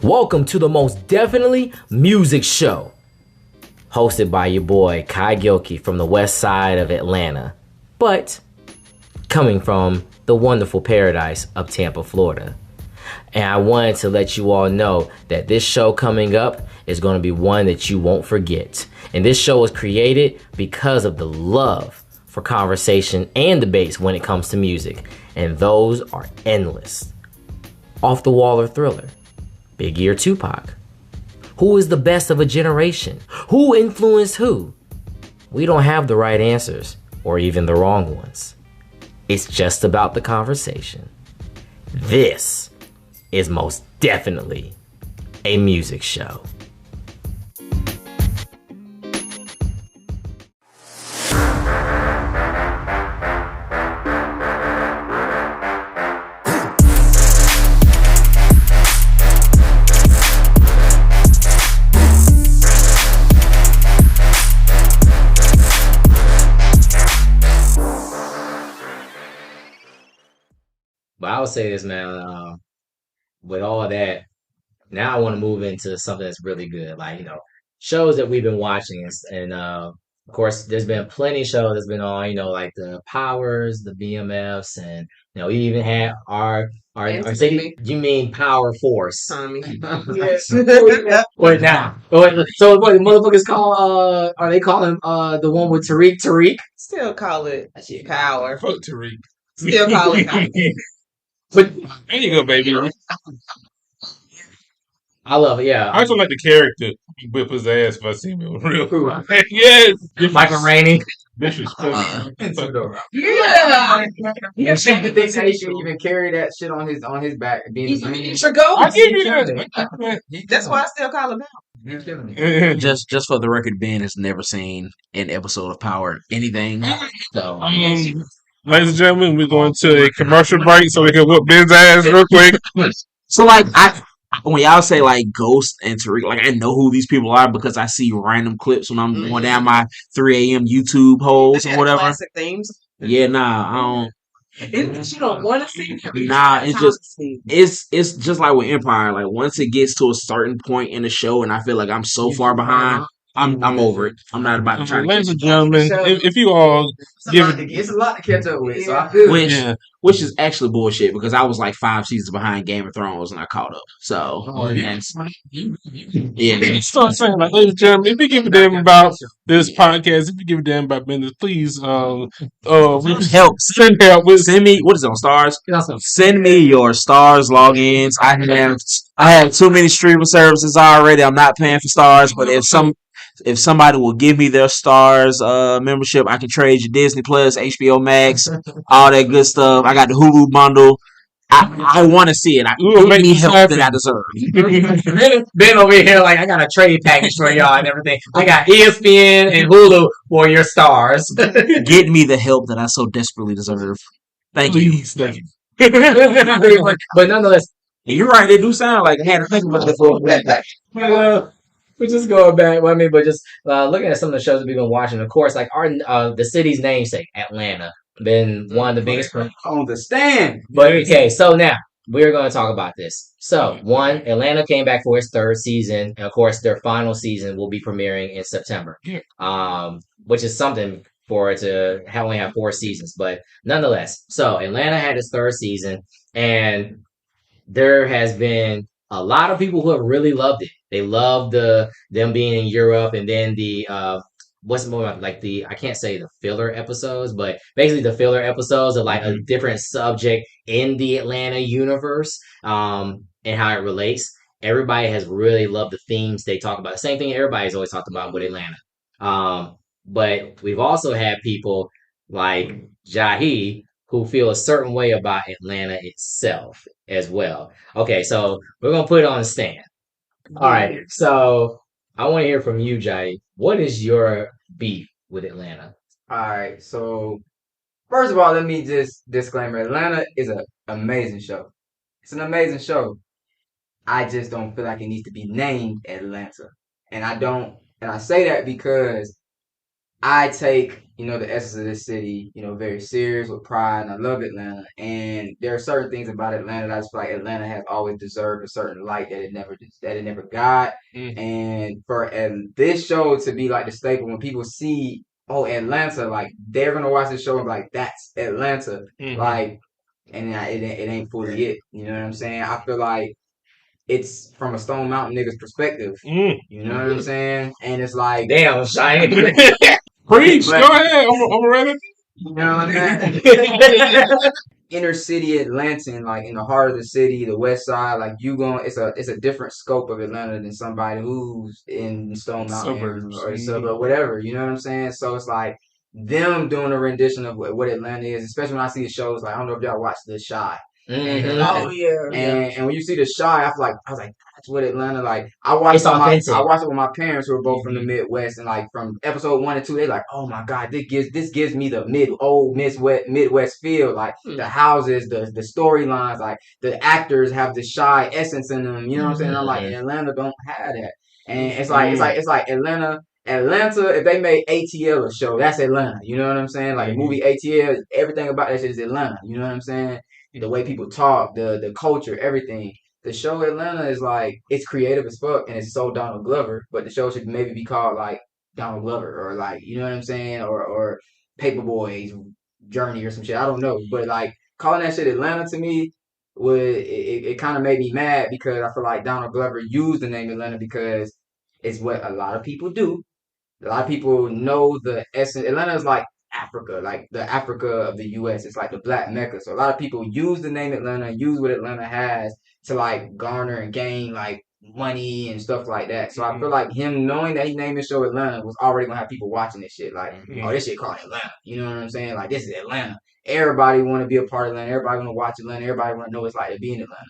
Welcome to the Most Definitely Music Show, hosted by your boy Kai Gilkey from the west side of Atlanta, but coming from the wonderful paradise of Tampa, Florida. And I wanted to let you all know that this show coming up is going to be one that you won't forget. And this show was created because of the love for conversation and debates when it comes to music. And those are endless. Off the Wall or Thriller? Biggie or Tupac? Who is the best of a generation? Who influenced who? We don't have the right answers or even the wrong ones. It's just about the conversation. This is most definitely a music show. But I would say this, man, with all that, now I want to move into something that's really good. Like, shows that we've been watching. And of course, there's been plenty of shows that's been on, like the Powers, the BMFs, and, we even had our city. You mean Power Force? Tommy. Yes. Wait, now. So what the motherfuckers call, are they calling the one with Tariq? Still call it Power. Fuck Tariq. Still call it Power. But There you go, baby. I love it, yeah. I also like the character. He whip his ass if I see him in real. Yes. Michael Rainey. Disrespectful. Yeah. You think that they should even carry that shit on his back? He's your goat. I give you that. That's why I still call him Power. Just for the record, Ben has never seen an episode of Power anything. So Ladies and gentlemen, we're going to a commercial break so we can whoop Ben's ass real quick. So when y'all say like Ghost and Tariq, like I know who these people are because I see random clips when I'm going down my 3 a.m. YouTube holes or whatever. Classic themes. Yeah, nah, I You don't want to see them. don't. Nah, it's just like with Empire. Like once it gets to a certain point in the show, and I feel like I'm so far behind, I'm over it. I'm not about to try to Ladies catch and gentlemen, if you all give it. It's a lot to catch up with, so I feel it. Which is actually bullshit because I was like 5 seasons behind Game of Thrones and I caught up. So yeah. So I'm saying, like, ladies and gentlemen, if you give a damn about this podcast, if you give a damn about business, please, help. Send help. Send me what is it on Stars? Send me your Stars logins. I have too many streaming services already. I'm not paying for Stars, but if somebody will give me their Stars membership, I can trade you Disney Plus, HBO Max, all that good stuff. I got the Hulu bundle. I want to see it. Give me help that I deserve. Ben over here, like, I got a trade package for y'all and everything. I got ESPN and Hulu for your Stars. Get me the help that I so desperately deserve. Thank you. Thank you. But nonetheless, You're right. They do sound like I had to think about it for a minute. we're just going back. Well, I mean, but just looking at some of the shows that we've been watching. Of course, like the city's namesake, Atlanta, been one of the biggest. on the stand. But okay, so now we're going to talk about this. So one, Atlanta came back for its 3rd season, and of course, their final season will be premiering in September. Which is something for it to only have 4 seasons, but nonetheless. So Atlanta had its 3rd season, and there has been a lot of people who have really loved it. They loved them being in Europe, and then the what's more like I can't say the filler episodes, but basically the filler episodes of like a different subject in the Atlanta universe, and how it relates. Everybody has really loved the themes they talk about. The same thing everybody's always talked about with Atlanta. But we've also had people like Jahi who feel a certain way about Atlanta itself as well. Okay, so we're gonna put it on the stand. All right, so I want to hear from you, Jai. What is your beef with Atlanta? Alright, so first of all, let me just disclaimer: Atlanta is an amazing show. It's an amazing show. I just don't feel like it needs to be named Atlanta, and I say that because I take, the essence of this city, very serious with pride, and I love Atlanta. And there are certain things about Atlanta that I just feel like Atlanta has always deserved a certain light that it never got. Mm. And for this show to be like the staple, when people see, oh, Atlanta, like they're gonna watch this show and be like, that's Atlanta, Mhm. like, and it ain't fully it. You know what I'm saying? I feel like it's from a Stone Mountain nigga's perspective. Mm. You know what I'm saying? And it's like, Damn, Shiny. Preach. But- Go ahead. I'm ready. you know what I'm saying? Inner city Atlantan, like in the heart of the city, the west side, like it's a different scope of Atlanta than somebody who's in Stone Mountain Suburbs. or the suburb, whatever. You know what I'm saying? So it's like them doing a rendition of what Atlanta is, especially when I see the shows. Like I don't know if y'all watch The Shy. Mhm. Oh yeah. And when you see The Shy, I was like, that's what Atlanta like. I watched It's authentic. I watched it with my parents who are both from the Midwest, and like from episode 1 and 2, they like, oh my god, this gives me the Midwest feel. Like the houses, the storylines, like the actors have the Shy essence in them. You know what I'm saying? I'm like, Atlanta don't have that, and it's like Atlanta. Atlanta, if they made ATL a show, that's Atlanta. You know what I'm saying? Like the movie ATL, everything about that shit is Atlanta. You know what I'm saying? The way people talk, the culture, everything. The show Atlanta is like, it's creative as fuck and it's so Donald Glover, but the show should maybe be called like Donald Glover or like, you know what I'm saying? Or Paperboy's Journey or some shit. I don't know. But like calling that shit Atlanta to me it kind of made me mad because I feel like Donald Glover used the name Atlanta because it's what a lot of people do. A lot of people know the essence. Atlanta is like Africa, like the Africa of the U.S. It's like the Black Mecca. So a lot of people use the name Atlanta, use what Atlanta has to like garner and gain like money and stuff like that. So I feel like him knowing that he named his show Atlanta was already gonna have people watching this shit. Like, oh, this shit called Atlanta. You know what I'm saying? Like, this is Atlanta. Everybody want to be a part of Atlanta. Everybody want to watch Atlanta. Everybody want to know what it's like to be in Atlanta.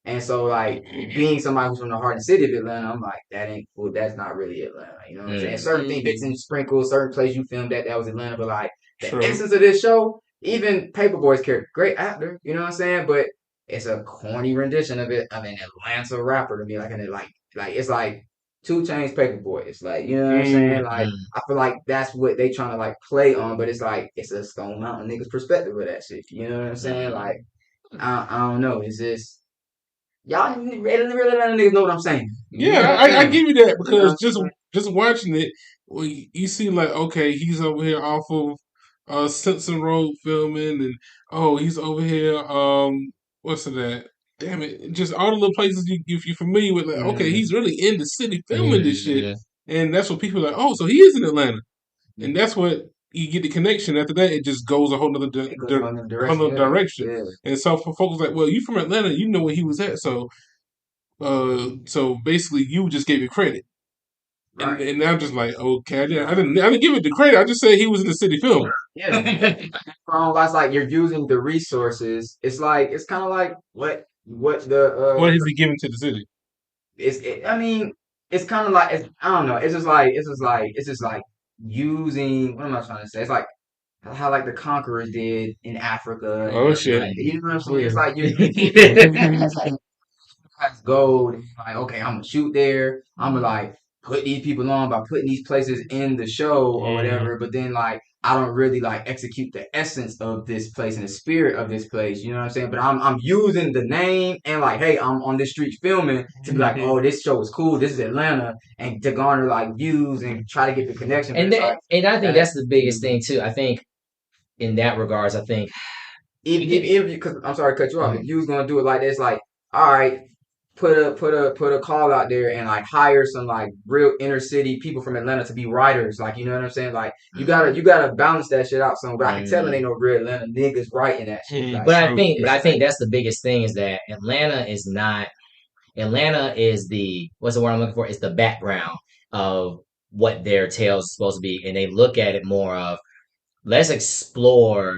And so, like, being somebody who's from the heart and city of Atlanta, I'm like, that's not really Atlanta. You know what I'm saying? Certain things, bits and sprinkles, certain place you filmed that was Atlanta, but like, the True. essence of this show, even Paperboy's character, great actor, you know what I'm saying? But it's a corny rendition of it. I mean, Atlanta rapper to me, like, and it like it's like 2 Chainz Paperboy. It's like, you know what I'm saying? Like, I feel like that's what they trying to like play on, but it's like, it's a Stone Mountain nigga's perspective of that shit. You know what I'm saying? Like, I don't know. It's just, y'all really niggas know what I'm saying. Yeah, I give you that because just watching it, well, you see like, okay, he's over here off of Simpson Road filming, and oh, he's over here. What's that? Damn it! Just all the little places if you're familiar with, like, okay, he's really in the city filming this shit, and that's what people are like. Oh, so he is in Atlanta, and that's what you get the connection. After that, it just goes a whole nother direction. Yeah. And so for folks like, well, you from Atlanta, you know where he was at, so basically you just gave it credit. Right. And I'm just like, okay, I didn't give it the credit. I just said he was in the city film. Yeah. That's like you're using the resources. It's kind of like what the What has he given to the city? I mean, it's kind of like I don't know. It's just like using. What am I trying to say? It's like how like the conquerors did in Africa. Oh shit! Like, you know what I'm saying? It's like it's like has gold. And like, okay, I'm gonna shoot there. I'm gonna like put these people on by putting these places in the show or whatever. But then like I don't really like execute the essence of this place and the spirit of this place. You know what I'm saying? But I'm using the name and like, hey, I'm on this street filming to be like, oh, this show is cool. This is Atlanta, and to garner like views and try to get the connection. And like, I think that's the biggest thing too. I think in that regards, I think if because I'm sorry to cut you off. If you was gonna do it like this, like, all right, put a call out there and like hire some like real inner city people from Atlanta to be writers. Like, you know what I'm saying? Like you gotta balance that shit out some. But I can tell it ain't no real Atlanta niggas writing that shit. Like, but I think that's the biggest thing is that Atlanta is the, what's the word I'm looking for? It's the background of what their tales is supposed to be, and they look at it more of let's explore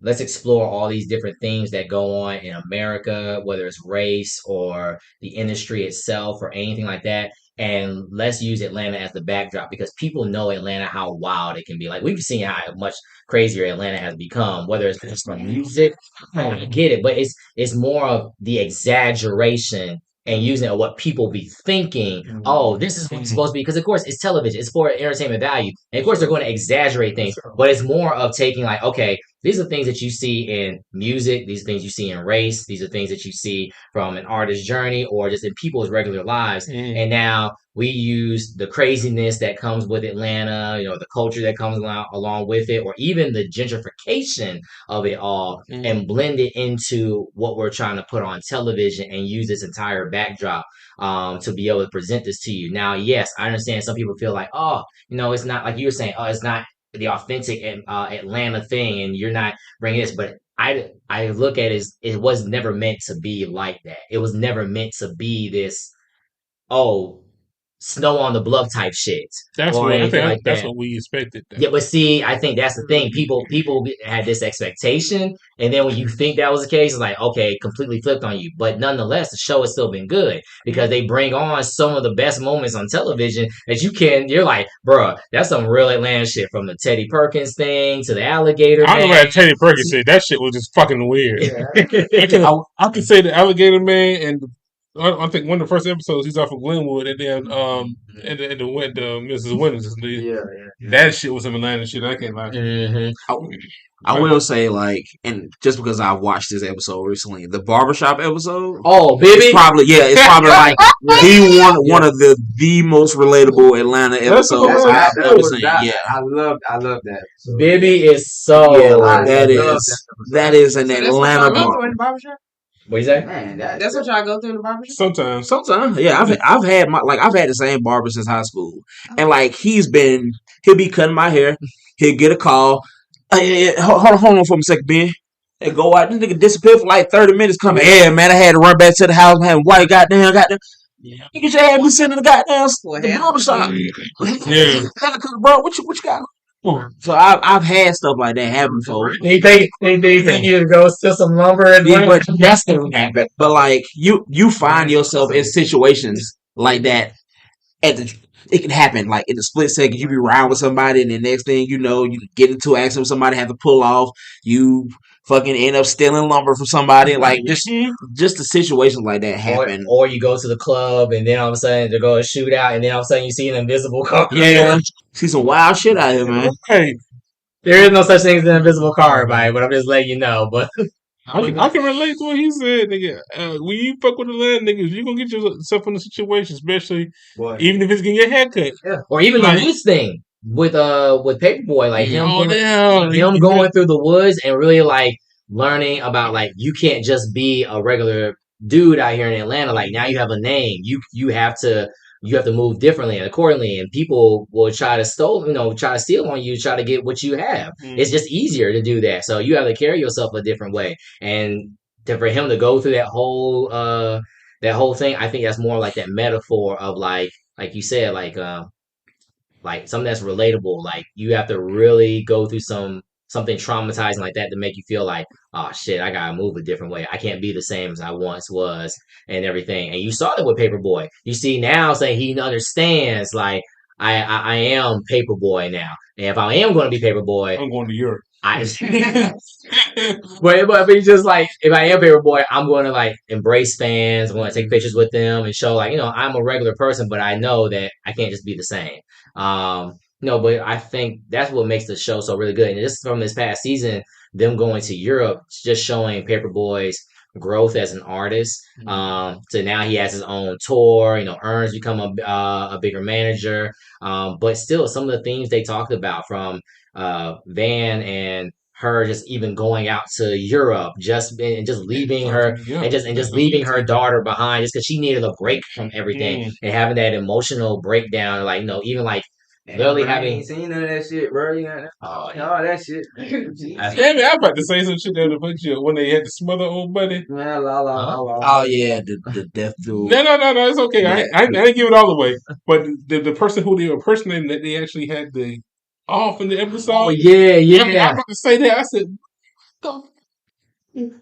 all these different themes that go on in America, whether it's race or the industry itself or anything like that. And let's use Atlanta as the backdrop because people know Atlanta, how wild it can be. Like, we've seen how much crazier Atlanta has become, whether it's just from music, I don't get it, but it's more of the exaggeration and using it or what people be thinking. Oh, this is what it's supposed to be. Because of course it's television. It's for entertainment value. And of course they're going to exaggerate things. But it's more of taking like, okay, these are things that you see in music. These are things you see in race. These are things that you see from an artist's journey or just in people's regular lives. And now we use the craziness that comes with Atlanta, the culture that comes along with it, or even the gentrification of it all, and blend it into what we're trying to put on television and use this entire backdrop to be able to present this to you. Now, yes, I understand some people feel like, oh, it's not like you were saying, oh, it's not the authentic Atlanta thing, and you're not bringing this, but I look at it as it was never meant to be like that. It was never meant to be this, oh, snow on the bluff type shit. That's or what I anything think. like That's that. what we expected. Though. Yeah, but see, I think that's the thing. People had this expectation, and then when you think that was the case, it's like, okay, completely flipped on you. But nonetheless, the show has still been good because they bring on some of the best moments on television that you're like, bruh, that's some real Atlanta shit, from the Teddy Perkins thing to the alligator I don't know man. what Teddy Perkins said. That shit was just fucking weird. I can say the alligator man, and I think one of the first episodes he's off of Glenwood, and then and the Mrs. Winters. That shit was some Atlanta shit. I can't lie. I will say, like, and just because I watched this episode recently, the barbershop episode. Oh, baby. It's probably like one of the most relatable Atlanta episodes I've ever seen. Yeah, I love that. Bibby is so. That is an Atlanta barbershop. What you say? Man, That's what y'all go through in the barbershop? Sometimes, yeah. I've had the same barber since high school, and like he'll be cutting my hair. He'll get a call. Hey, hold on for a second, Ben. Hey, go out. This nigga disappeared for like 30 minutes. Coming, yeah, man. I had to run back to the house. Man, white goddamn. You get your ass be sitting in the goddamn the barbershop. Yeah, bro, what you got? So I've had stuff like that happen before. They think you to go steal some lumber and but that's gonna happen. But like you find yourself in situations like that it can happen like in a split second. You be around with somebody and the next thing you know, you get into an accident with somebody, have to pull off, you fucking end up stealing lumber from somebody. Like just the situations like that happen. Or you go to the club and then all of a sudden they go to shoot out and then all of a sudden you see an invisible car. Yeah. See some wild shit out here, man. Hey, there is no such thing as an invisible car, everybody, but I'm just letting you know. But I can relate to what he said, nigga. When you fuck with the land niggas, you gonna get yourself in a situation, especially even if it's getting your haircut. Yeah. Or even the woods thing with Paperboy, like him going through the woods and really like learning about like you can't just be a regular dude out here in Atlanta. Like now you have a name. You have to move differently and accordingly, and people will try to steal on you, try to get what you have. It's just easier to do that. So you have to carry yourself a different way. And for him to go through that whole thing, I think that's more like that metaphor of like you said, like something that's relatable. Like you have to really go through something traumatizing like that to make you feel like, oh shit, I gotta move a different way. I can't be the same as I once was and everything. And you saw that with Paperboy. You see now saying he understands like I am Paperboy now. And if I am going to be Paperboy, I'm going to Europe. but he's just like, if I am Paperboy, I'm going to like embrace fans. I'm going to take pictures with them and show like, I'm a regular person, but I know that I can't just be the same. But I think that's what makes the show so really good. And just from this past season, them going to Europe, just showing Paperboy's growth as an artist. So now he has his own tour. Earns become a bigger manager. But still, some of the themes they talked about from Van and her just even going out to Europe, just leaving her and leaving her daughter behind, just because she needed a break from everything and having that emotional breakdown. Like even like. Literally having ain't seen none of that shit, bro. That shit. Damn it, I'm about to say some shit that would put you when they had to smother old buddy. Man, oh yeah, the death dude. No, it's okay. I didn't give it all away. But the person who they were impersonating, that they actually had the off in the episode. Oh yeah. I'm about to say that. I said,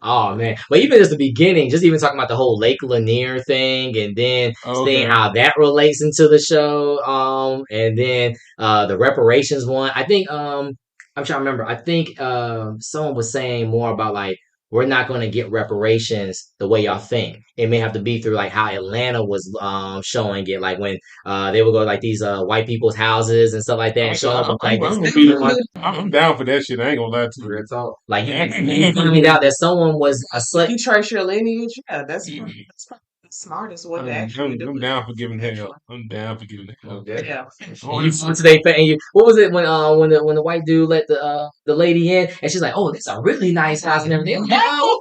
oh man, but even just the beginning, just even talking about the whole Lake Lanier thing, and then seeing how that relates into the show, and then the reparations one. I think I'm trying to remember. I think someone was saying more about like we're not going to get reparations the way y'all think. It may have to be through like how Atlanta was showing it, like when they would go to, like these white people's houses and stuff like that, and show up like I'm down for that shit. I ain't gonna lie to you. Real talk. like you find out that someone was a slut. You trace your lineage. Yeah, that's probably the smartest one to actually do. I'm down for giving hell. I'm down for giving hell. Yeah. You go to they and you, what was it when the white dude let the lady in and she's like, oh, this is a really nice house and everything. And then all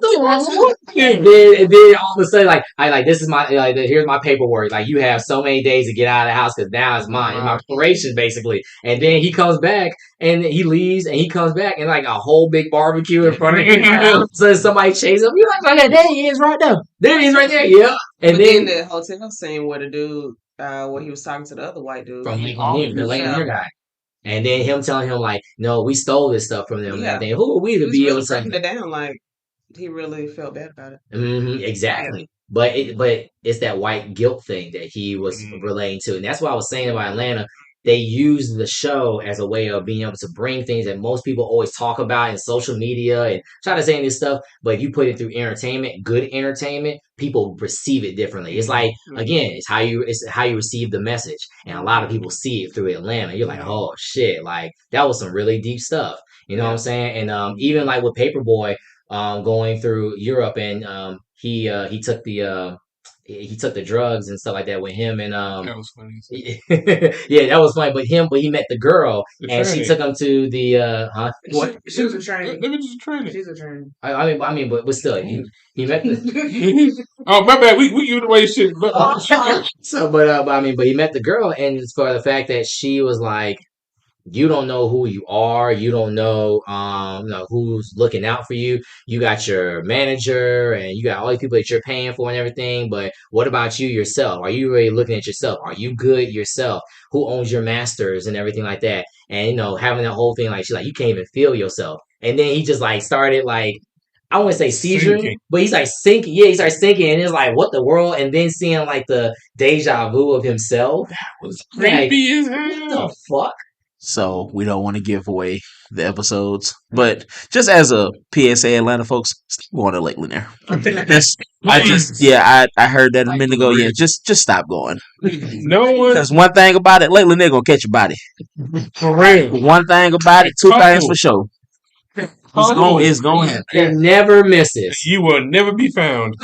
of a sudden like this is my here's my paperwork, like you have so many days to get out of the house because now it's mine, it's my reparation basically. And then he comes back and he leaves and he comes back and like a whole big barbecue in front of him. So somebody chases him. You're like, there he is right there. There he is right there. Yeah. And But then the hotel scene where the dude, where he was talking to the other white dude. from the Lincoln guy. And then him telling him like, no, we stole this stuff from them. And everything. Who are we to be able to breaking it down? Like he really felt bad about it. Exactly. But it's that white guilt thing that he was relating to. And that's what I was saying about Atlanta. They use the show as a way of being able to bring things that most people always talk about in social media and try to say this stuff. But if you put it through entertainment, good entertainment, people receive it differently. It's like, again, it's how you receive the message. And a lot of people see it through Atlanta. You're like, oh shit, like that was some really deep stuff. You know what I'm saying? And even like with Paperboy going through Europe and he took the drugs and stuff like that with him and that was funny. yeah, that was funny. But he met the girl and she took him to the What? She was a trainee. Let me just train it. She's a trainee. I mean, but still, he met the. Oh my bad. We give away shit. But he met the girl, and it's for the fact that she was like, you don't know who you are. You don't know, who's looking out for you. You got your manager and you got all these people that you're paying for and everything. But what about you yourself? Are you really looking at yourself? Are you good yourself? Who owns your masters and everything like that? And, having that whole thing, like, she's like, you can't even feel yourself. And then he just like started like, I wouldn't say seizuring, but he's like sinking. Yeah, he starts sinking, and it's like, what the world? And then seeing like the deja vu of himself. That was creepy as hell. What the fuck? So we don't want to give away the episodes, but just as a PSA, Atlanta folks, stop going to Lake Lanier. I heard that a minute ago. Yeah, just stop going. No one. Because one thing about it, Lake Lanier gonna catch your body. For real. One thing about it, two things for sure. It's going. It never misses. You will never be found.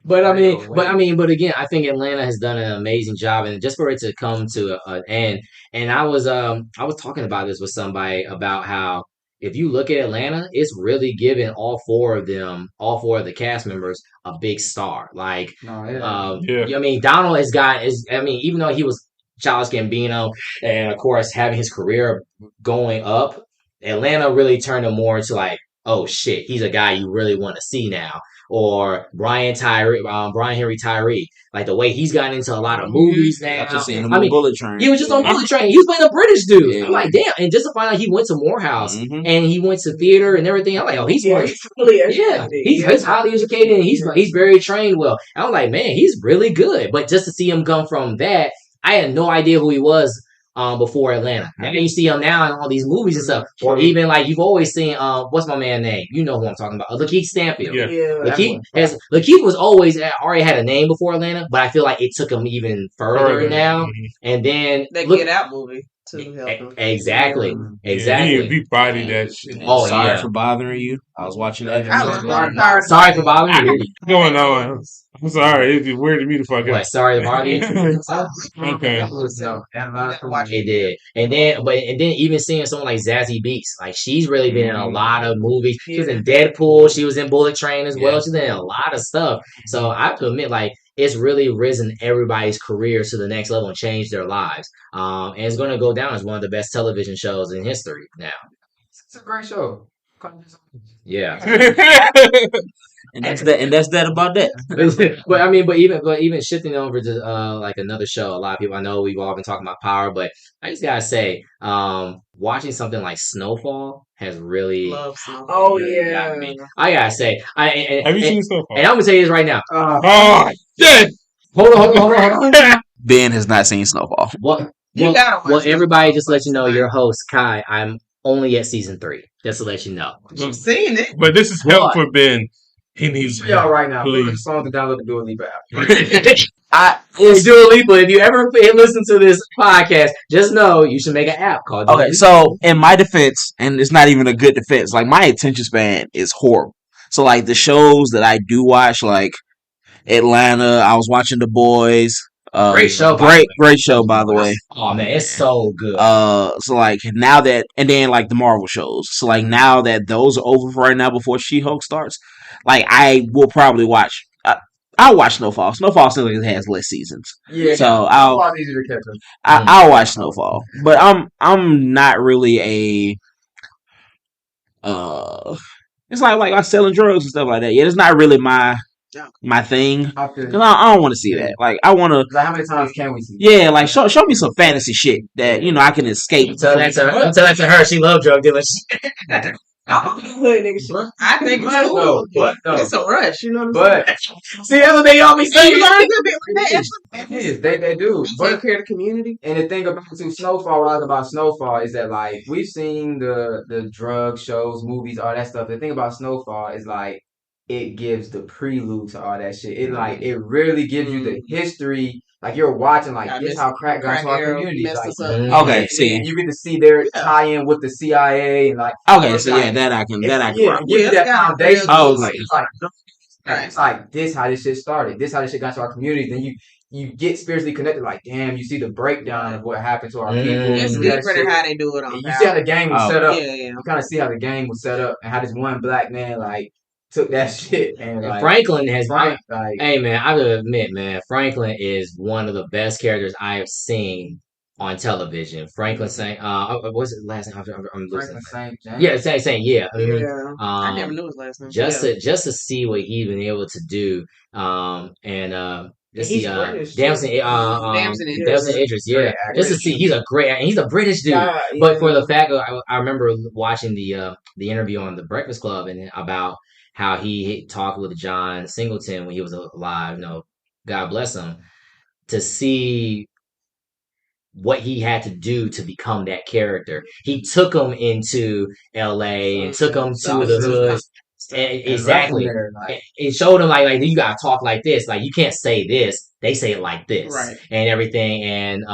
But again, I think Atlanta has done an amazing job, and just for it to come to an end. And I was talking about this with somebody about how if you look at Atlanta, it's really given all four of the cast members a big star. Like, I mean, Donald even though he was Childish Gambino, and of course having his career going up, Atlanta really turned him more into like, oh shit, he's a guy you really want to see now. Or Brian Henry Tyree, like the way he's gotten into a lot of movies now. I just seen him on Bullet Train. He was just on Bullet Train. He was playing a British dude. Yeah. I'm like, damn. And just to find out he went to Morehouse and he went to theater and everything. I'm like, oh, he's highly educated. He's highly educated and he's very trained well. And I'm like, man, he's really good. But just to see him come from that, I had no idea who he was before Atlanta. And then you see him now in all these movies and stuff. Or even like you've always seen what's my man's name? You know who I'm talking about. Lakeith Stanfield. Yeah. Lakeith was already had a name before Atlanta, but I feel like it took him even further now. And then that Get Out movie too. Exactly. He bodied that shit. Oh, sorry for bothering you. I was watching that. Sorry for bothering you. What's going on? I'm sorry. It's weirded me the fuck out. Sorry to bother you. Okay. It did. And then even seeing someone like Zazie Beetz, like she's really been in a lot of movies. She was in Deadpool. She was in Bullet Train as well. She's been in a lot of stuff. So I have to admit, like, it's really risen everybody's career to the next level and changed their lives. And it's going to go down as one of the best television shows in history now. It's a great show. Yeah. And that's that about that. but even shifting over to like another show, a lot of people, I know we've all been talking about Power, but I just gotta say, watching something like Snowfall has really love Snowfall. Oh yeah, I gotta say, have you seen Snowfall? And I'm gonna tell you this right now. Oh shit! Hold on. Ben has not seen Snowfall. Well, everybody, just let you know, your host Kai, I'm only at season 3. Just to let you know. You've seen it. But this is help for Ben. He needs Yeah, help. right now. Put the Please. song to download the Dua Lipa app. Hey, Dua Lipa, if you ever listen to this podcast, just know you should make an app called Dua Okay, Lipa. so in my defense, and it's not even a good defense, like my attention span is horrible. So like the shows that I do watch, like Atlanta, I was watching The Boys. Great show, by the way. Great show, by the way. Oh man, it's so good. So like now that, and then like the Marvel shows. So like now that those are over for right now before She-Hulk starts, like I will probably watch. I'll watch Snowfall. Snowfall still has less seasons, Yeah. so It's easier to catch up. I'll watch Snowfall. But I'm not really a It's like selling drugs and stuff like that. Yeah, it's not really my thing. I feel Cause I don't want to see that. Like I want to. like, how many times can we see? Yeah, like show me some fantasy shit that I can escape. Tell that to her. She love drug dealers. Hood nigga shit. I think it's cool. But no. It's a rush, you know what I'm saying? But See, that's what they always You say. learn a good bit like that. it is. They do. Take But care of the community. and the thing about Snowfall, what I like about Snowfall is that like we've seen the drug shows, movies, all that stuff. The thing about Snowfall is like it gives the prelude to all that shit. It really gives you the history. Like you're watching like this how crack got to our era community. messed Like, us up. Okay, and see. you get to see their tie in with the CIA and like Okay, it's so like, yeah, that I can. yeah, rock give with. you that Yeah, foundation. Oh, like- It's like this how this shit started. This how this shit got to our community. Then you get spiritually connected. Like damn, you see the breakdown of what happened to our people. It's You see that different than shit. how they do it on And you see how the game was set up. Yeah. You kind of see how the game was set up and how this one black man like took that shit and like Franklin has. Frank, like Hey man, I will admit, man, Franklin is one of the best characters I have seen on television. Franklin saying, what's his last name? I'm losing. Franklin St. James. Yeah, saying, yeah. Yeah. I Um, never knew his last name. just to see what he's been able to do, and just He's see British, Damson, too. Damson Idris. Damson Idris, yeah. Great Just to actor. see, he's a British dude. Yeah, But for the fact of, I remember watching the interview on the Breakfast Club and about how he talked with John Singleton when he was alive. God bless him. To see what he had to do to become that character, he took him into L.A. and took him to the hood. Exactly. It showed him like you gotta talk like this. Like you can't say this. They say it like this, Right. and everything. And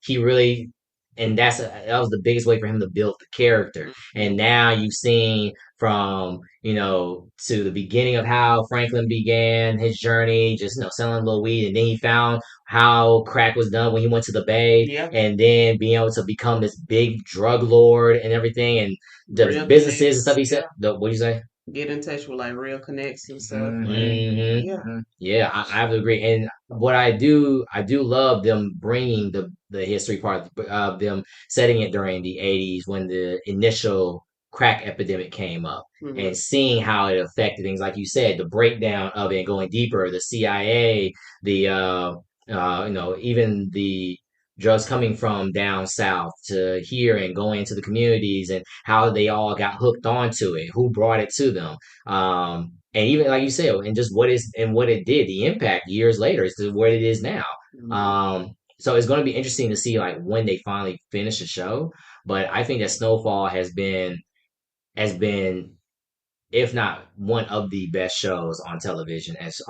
he really, and that was the biggest way for him to build the character. And now you've seen from to the beginning of how Franklin began his journey, just selling a little weed, and then he found how crack was done when he went to the Bay, Yeah. and then being able to become this big drug lord and everything, and the Real businesses and stuff. He connects, said, "What do you say?" Get in touch with like real connects and stuff. Mm-hmm. Yeah. Yeah, I have to agree. And what I do love them bringing the history part of them setting it during the 80s when the initial crack epidemic came up Mhm. and seeing how it affected things, like you said, the breakdown of it and going deeper, the CIA, the even the drugs coming from down south to here and going into the communities and how they all got hooked onto it, who brought it to them. And even like you said, and just what it did, the impact years later is to what it is now. Mhm. So it's going to be interesting to see like when they finally finish the show. But I think that Snowfall has been, if not one of the best shows on television, as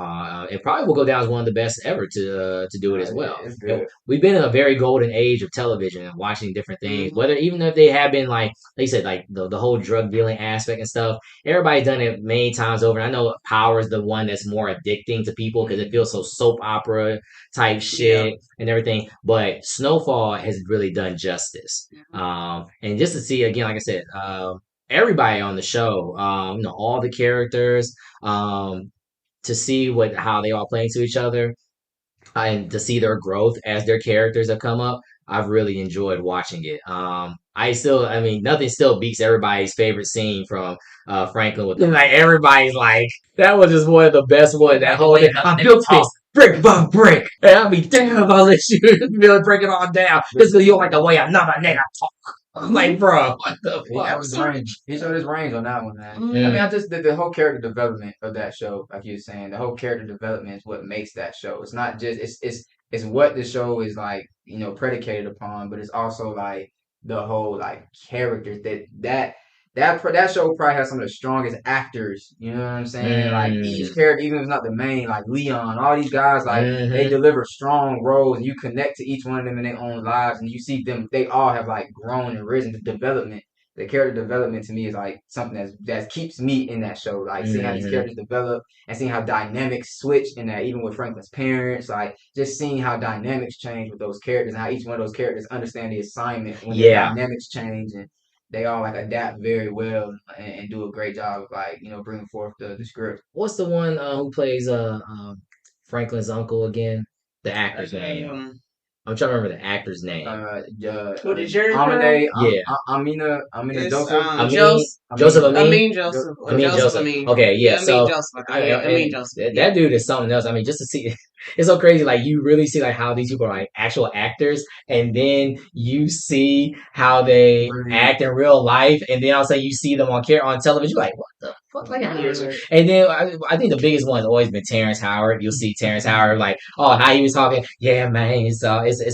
it probably will go down as one of the best ever to do it as well. It's good. We've been in a very golden age of television and watching different things. Whether even if they have been like you said, like the whole drug dealing aspect and stuff, everybody's done it many times over. And I know Power is the one that's more addicting to people because it feels so soap opera type shit and everything. But Snowfall has really done justice. And just to see again, like I said, everybody on the show, all the characters, to see how they all play into each other, and to see their growth as their characters have come up. I've really enjoyed watching it. Nothing still beats everybody's favorite scene from Franklin with like everybody's like that was just one of the best ones. That whole thing, I'm built this brick by brick, and I'll be damn if I'll let you really break it all down just because you don't like the way another nigga talk. I'm like, bro, what the That was fuck? range. He showed his range on that one, man. Yeah. I mean, I just the whole character development of that show, like you were saying, the whole character development is what makes that show. It's not just it's what the show is like, predicated upon, but it's also like the whole like characters that show probably has some of the strongest actors. You know what I'm saying? Like each character, even if it's not the main, like Leon, all these guys, like they deliver strong roles, and you connect to each one of them in their own lives, and you see them. They all have like grown and risen to development. The character development to me is like something that keeps me in that show. Like seeing how these characters develop and seeing how dynamics switch in that, even with Franklin's parents, like just seeing how dynamics change with those characters and how each one of those characters understand the assignment when their dynamics change, and they all like adapt very well and do a great job of like, bringing forth the script. What's the one who plays Franklin's uncle again? The actor's name. I'm trying to remember the actor's name. What is your Amine? Amina Joseph. Joseph Amin. Amin Joseph. Joseph. Okay, yeah. So Amin Joseph. That dude is something else. I mean, just to see, it's so crazy. Like you really see like how these people are like actual actors, and then you see how they act in real life, and then also you see them on television. You're like, what the fuck? Like, and then I think the biggest one has always been Terrence Howard. You'll see Terrence Howard like, oh, how he was talking. Yeah, man, it's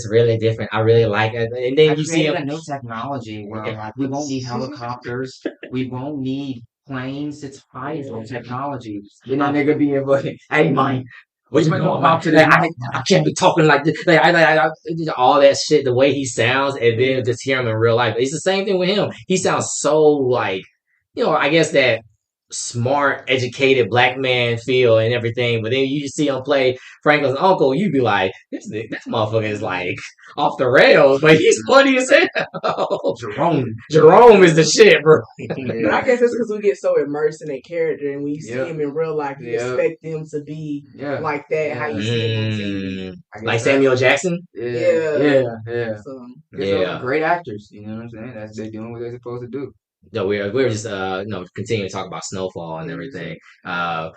really different. I really like it. And then you see him. A new technology where like we won't need helicopters, we won't need planes. It's higher technology. You're not nigga be able to, hey man, what you going about today? I can't be talking like this. Like, I all that shit, the way he sounds, and then just hear him in real life. It's the same thing with him. He sounds so like, I guess that smart, educated black man feel and everything. But then you just see him play Franklin's uncle, you'd be like, this motherfucker is like off the rails, but he's funny as hell. Jerome is the shit, bro. But I guess it's because we get so immersed in a character, and when you see him in real life, you expect them to be like that. How you see him on TV, like Samuel Jackson. Yeah. So, great actors. You know what I'm saying? They're doing what they're supposed to do. No, we're just continuing to talk about Snowfall and everything. But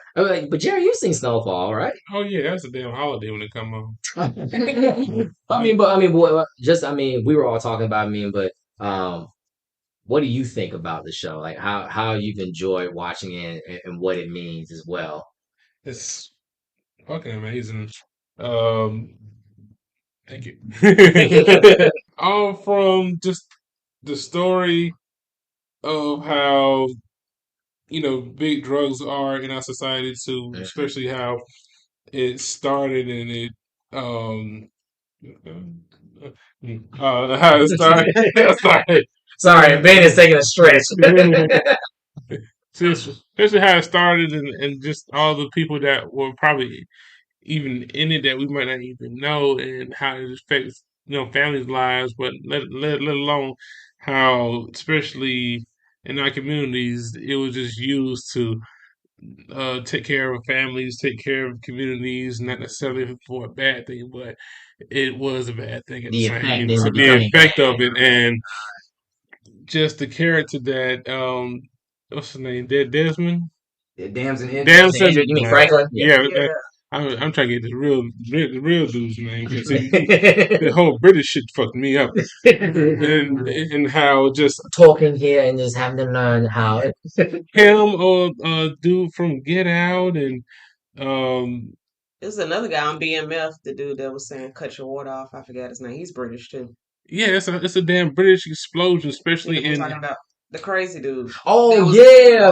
Jerry, you've seen Snowfall, right? Oh yeah, that's a damn holiday when it come on. We were all talking about but what do you think about the show? Like how you've enjoyed watching it and what it means as well? It's fucking amazing. Thank you. All from just the story of how big drugs are in our society too, especially how it started and it how it started. Sorry, Ben is taking a stretch. Especially how it started and just all the people that were probably even in it that we might not even know, and how it affects families' lives, but let alone how, especially in our communities, it was just used to take care of families, take care of communities, not necessarily for a bad thing, but it was a bad thing at the time. The effect of it, and just the character that what's his name? Desmond. Damson. You mean Franklin? Yeah. I'm trying to get the real dude's name, because the whole British shit fucked me up, and how just talking here and just having to learn how him or dude from Get Out, and there's another guy on BMF, the dude that was saying "cut your water off." I forgot his name. He's British too. Yeah, it's a damn British explosion, especially in talking about the crazy dude. Oh yeah, yeah.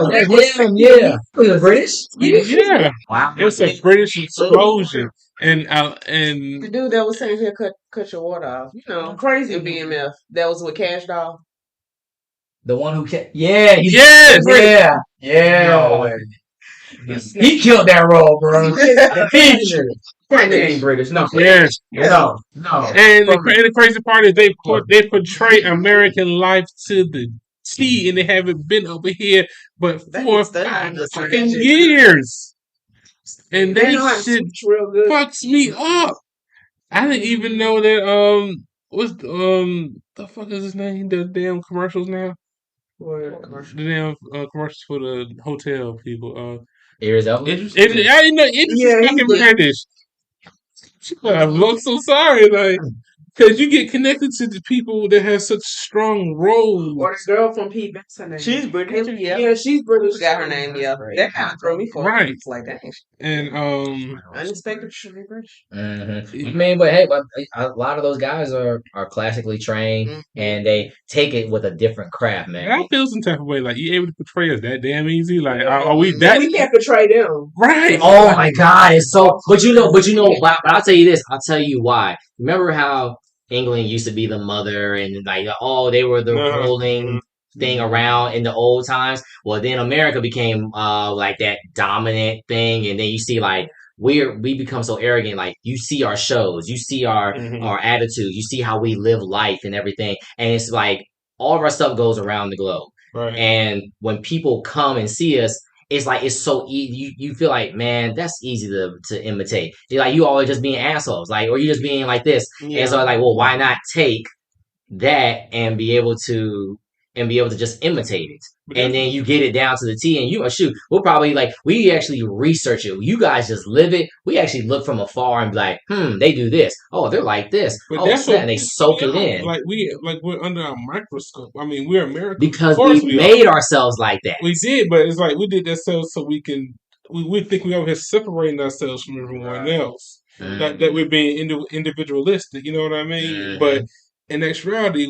Was it British? Yeah. Wow. It's a British explosion, and the dude that was saying here, cut your water off. Crazy BMF. That was with Cash Doll. The one who kept, yeah. No way. He killed that role, bro. He ain't British, no. Yes. No. And the crazy part is they portray American life to the T, and they haven't been over here but 4 or 5 fucking years. And that shit fucks me up. I didn't even know that what's the fuck is his name? The damn commercials now? The damn commercials for the hotel people. Idris Elba? I didn't know Idris is fucking British. I'm so sorry, like Because you get connected to the people that have such strong roles. Or the girl from Pete Benson. She's British. Yeah, she's British. Got her name. Yeah, that kind of threw me for right. It's like that. And unexpected should be British. Mm-hmm. I mean, but hey, but a lot of those guys are classically trained, and they take it with a different craft, man. I feel some type of way, like you able to portray us that damn easy. Like, are we that? We can't portray them, right? Oh my God, it's so. But you know, but I'll tell you this. I'll tell you why. Remember how England used to be the mother, and like, oh, they were the ruling thing around in the old times. Well, then America became like that dominant thing, and then you see like we become so arrogant. Like you see our shows, you see our attitude, you see how we live life and everything, and it's like all of our stuff goes around the globe. Right. And when people come and see us, it's like it's so easy. You feel like, man, that's easy to imitate. You're like you always just being assholes, like, or you just being like this. Yeah. And so like, well, why not take that and be able to just imitate it, and then you get it down to the T, and you shoot. We'll probably we actually research it. You guys just live it. We actually look from afar and be like, they do this. Oh, they're like this. But that's that, and they soak it in. Like we're under a microscope. I mean, we're American because we made ourselves like that. We did, but it's like we did that so we can. We think we over here separating ourselves from everyone else. That we're being individualistic. You know what I mean? But in actuality,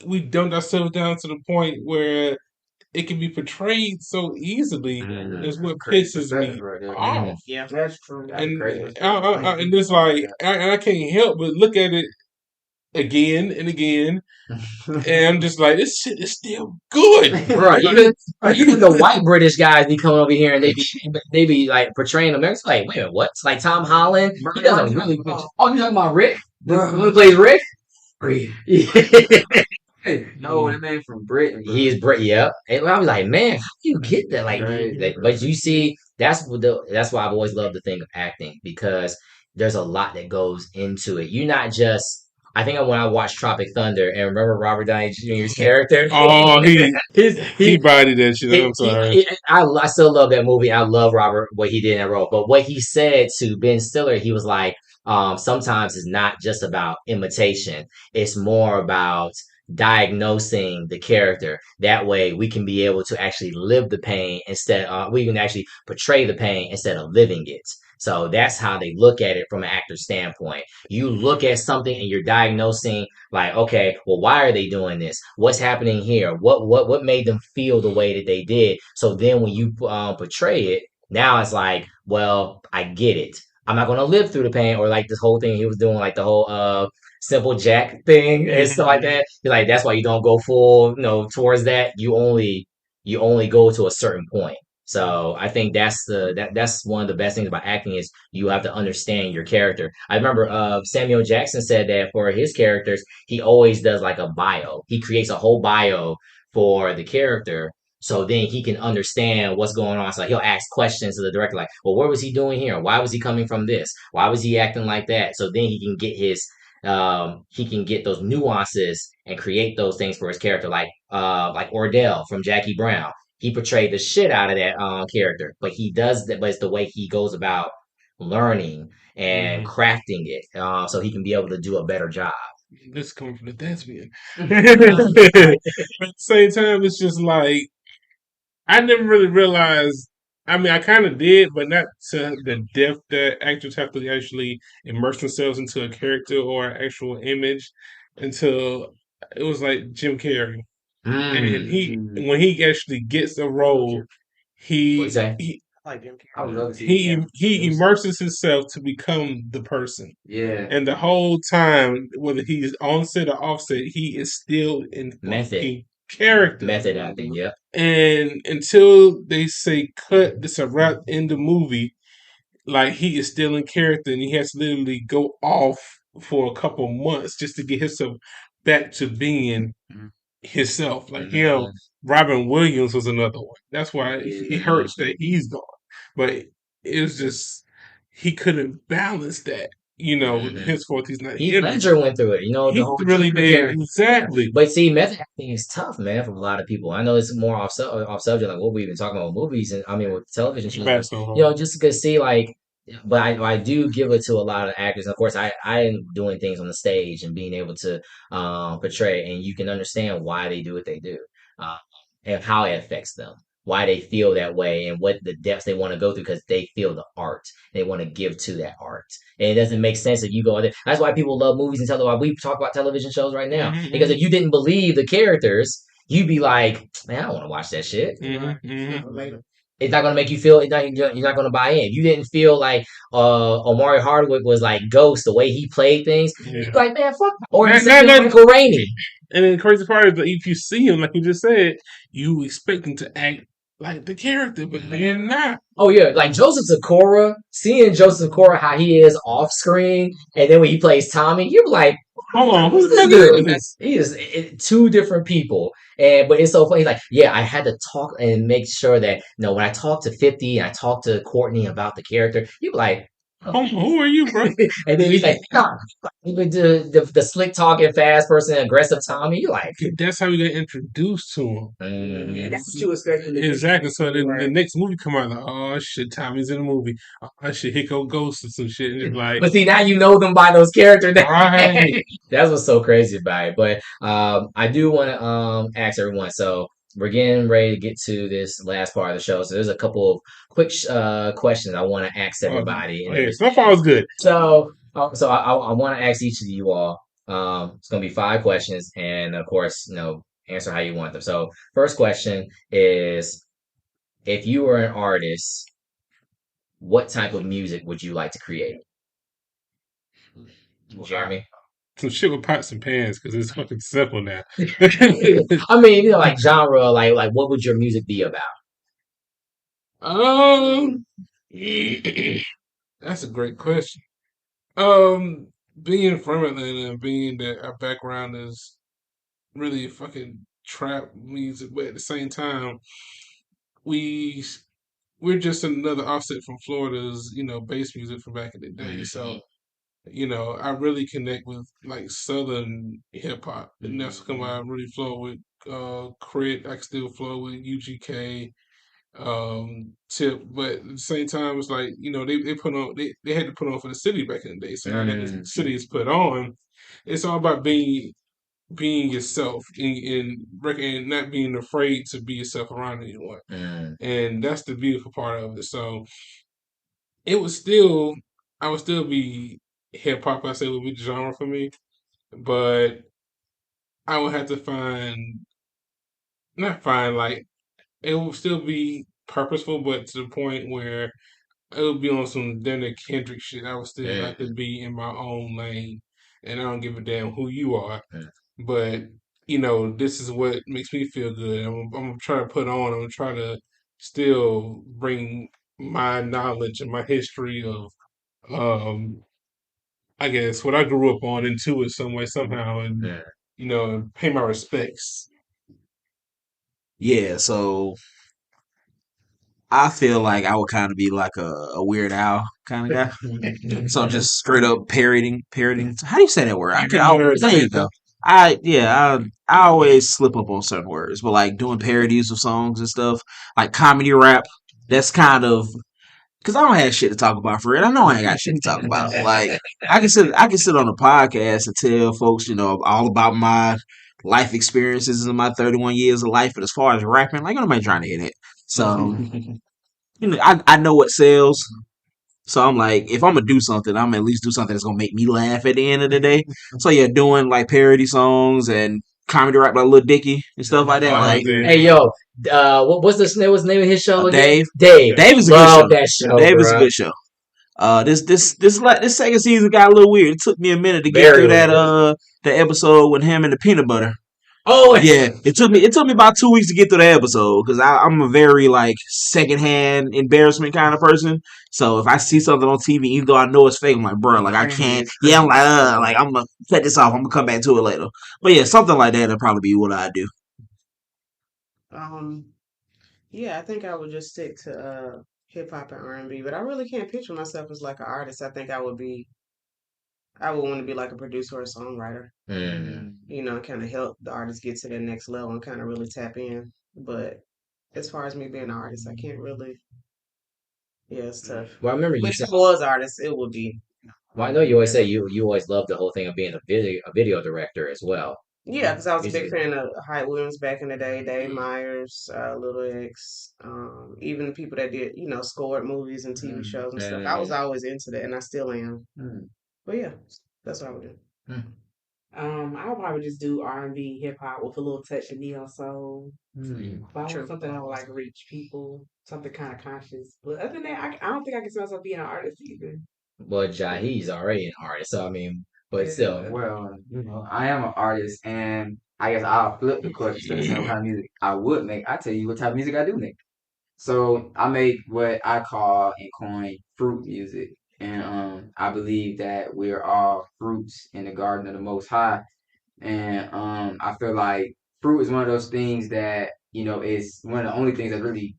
we dumbed ourselves down to the point where it can be portrayed so easily. Is what pisses me off. Yeah, that's true. And it's like I can't help but look at it again and again, and I'm just like, this shit is still good, right? Even the white British guys be coming over here and they be like portraying Americans. Like, wait a minute, what? It's like Tom Holland. He doesn't really. Oh, you talking about Rick? Who plays Rick? No, that man from Britain. Bro. He is Britain. Yep. And I was like, man, how do you get that? But you see, that's why I've always loved the thing of acting, because there's a lot that goes into it. You're not just. I think when I watched Tropic Thunder and remember Robert Downey Jr.'s character. Oh, he bodied that shit. I'm sorry. I still love that movie. I love Robert, what he did in that role. But what he said to Ben Stiller, he was like, sometimes it's not just about imitation. It's more about diagnosing the character. That way we can be able to actually live the pain we can actually portray the pain instead of living it. So that's how they look at it from an actor's standpoint. You look at something and you're diagnosing, like, okay, well, why are they doing this? What's happening here? What made them feel the way that they did? So then when you portray it, now it's like, well, I get it. I'm not going to live through the pain, or like this whole thing he was doing, like the whole Simple Jack thing and stuff like that. You're like, that's why you don't go full, towards that. You only go to a certain point. So I think that's one of the best things about acting is you have to understand your character. I remember Samuel Jackson said that for his characters, he always does like a bio. He creates a whole bio for the character, so then he can understand what's going on. So he'll ask questions to the director, like, well, what was he doing here? Why was he coming from this? Why was he acting like that? So then he can get those nuances and create those things for his character, like Ordell from Jackie Brown. He portrayed the shit out of that character, but he does that. But it's the way he goes about learning and crafting it, so he can be able to do a better job. This coming from the thespian. But at the same time, it's just like I never really realized. I mean, I kind of did, but not to the depth that actors have to actually immerse themselves into a character or an actual image until it was like Jim Carrey. And when he actually gets a role, he immerses himself to become the person. Yeah. And the whole time, whether he's on set or off set, he is still in character. Method acting, yeah. And until they say cut, this a wrap in the movie, like he is still in character, and he has to literally go off for a couple months just to get himself back to being himself. Like Robin Williams was another one. That's why he hurts that he's gone. But it was just he couldn't balance that. Henceforth he's not. Heath Ledger went through it. He really did. Exactly. But see, method acting is tough, man, for a lot of people. I know it's more off subject, like what we've been talking about with movies and with television shows. Just to see like but I do give it to a lot of actors. Of course, I am doing things on the stage and being able to portray, and you can understand why they do what they do, uh, and how it affects them, why they feel that way, and what the depths they want to go through because they feel the art. They want to give to that art, and it doesn't make sense if you go there. That's why people love movies and television. We talk about television shows right now because if you didn't believe the characters, you'd be like, man, I don't want to watch that shit. It's not gonna make you feel. You're not gonna buy in. You didn't feel like Omari Hardwick was like Ghost the way he played things. You're like, man, fuck. Or Michael Rainey. And then the crazy part is that if you see him, like you just said, you expect him to act like the character, but they're not. Oh yeah, like Joseph Sikora. Seeing Joseph Sikora how he is off screen, and then when he plays Tommy, you're like, hold on, who's this nigga? He is two different people. But it's so funny. Like, yeah, I had to talk and make sure that when I talk to 50 and I talk to Courtney about the character, you be like, who are you, bro? And then he's like, the slick talking, fast person, aggressive Tommy. You like, that's how we got introduced to him. Yeah, that's what you expect. Exactly. So then the next movie come out, like, oh shit, Tommy's in the movie. Oh shit, here go Ghost or some shit. And just like, but see, now you know them by those characters. Right. That's what's so crazy about it. But I do want to ask everyone. So we're getting ready to get to this last part of the show. So there's a couple of quick questions I want to ask everybody. Okay, so far it's good. So I want to ask each of you all. It's going to be 5 questions, and of course, answer how you want them. So first question is, if you were an artist, what type of music would you like to create? Jeremy? Some shit with pots and pans because it's fucking simple now. I mean, like genre, like what would your music be about? That's a great question. Being from Atlanta and being that our background is really fucking trap music, but at the same time, we're just another offset from Florida's, bass music from back in the day. So, I really connect with like Southern hip hop, and that's come I really flow with Crit. I can still flow with UGK, Tip, but at the same time, it's like they put on they had to put on for the city back in the day. So now that the city is put on, it's all about being yourself and not being afraid to be yourself around anyone. And that's the beautiful part of it. So I would still be hip hop. I say would be the genre for me, but I would have to like it will still be purposeful, but to the point where it would be on some Dennis Kendrick shit. I would still like to be in my own lane, and I don't give a damn who you are. But this is what makes me feel good. I'm gonna try to put on. I'm gonna try to still bring my knowledge and my history of, I guess what I grew up on into it some way somehow, and pay my respects. Yeah, so I feel like I would kind of be like a Weird Al kind of guy. So just straight up parroting. How do you say that word? There you go. I always slip up on certain words, but like doing parodies of songs and stuff, like comedy rap. That's kind of because I don't have shit to talk about for it. I know I ain't got shit to talk about. Like I can sit on a podcast and tell folks, all about my life experiences in my 31 years of life. But as far as rapping, like nobody trying to hear that. So I know what sells. So I'm like, if I'm gonna do something, I'm gonna at least do something that's gonna make me laugh at the end of the day. So yeah, doing like parody songs and comedy rap like Lil Dicky and stuff like that. Like, hey yo, what's the name of his show again? Dave is a good show. That show. Dave is a good show. This second season got a little weird. It took me a minute to get through that the episode with him and the peanut butter. Oh yeah, it took me about 2 weeks to get through the episode because I'm a very like secondhand embarrassment kind of person. So if I see something on TV, even though I know it's fake, I'm like, bro, like I can't. Yeah, I'm like I'm gonna set this off. I'm gonna come back to it later. But yeah, something like that would probably be what I do. Yeah, I think I would just stick to hip hop and R&B, but I really can't picture myself as like an artist. I think I would want to be like a producer or a songwriter. Kind of help the artist get to their next level and kind of really tap in. But as far as me being an artist, I can't really Yeah, it's tough. Well, I remember you But said. if I was artist, it would be. Well, I know you always say you always loved the whole thing of being a video director as well. Yeah, because I was a big Music. fan of Hype Williams back in the day, Dave Myers, Little X, even the people that did, scored movies and TV shows and stuff. I was always into that, and I still am. But yeah, that's what I would do. I would probably just do R&B, hip hop with a little touch of neo soul. But I want something that would like reach people, something kind of conscious. But other than that, I don't think I can see myself being an artist either. Well, Jahi's already an artist, so I mean, but still. Well, I am an artist, and I guess I'll flip the question to what kind of music I would make. I tell you what type of music I do make. So I make what I call and coin fruit music, and I believe that we're all fruits in the garden of the Most High, and I feel like fruit is one of those things that is one of the only things that really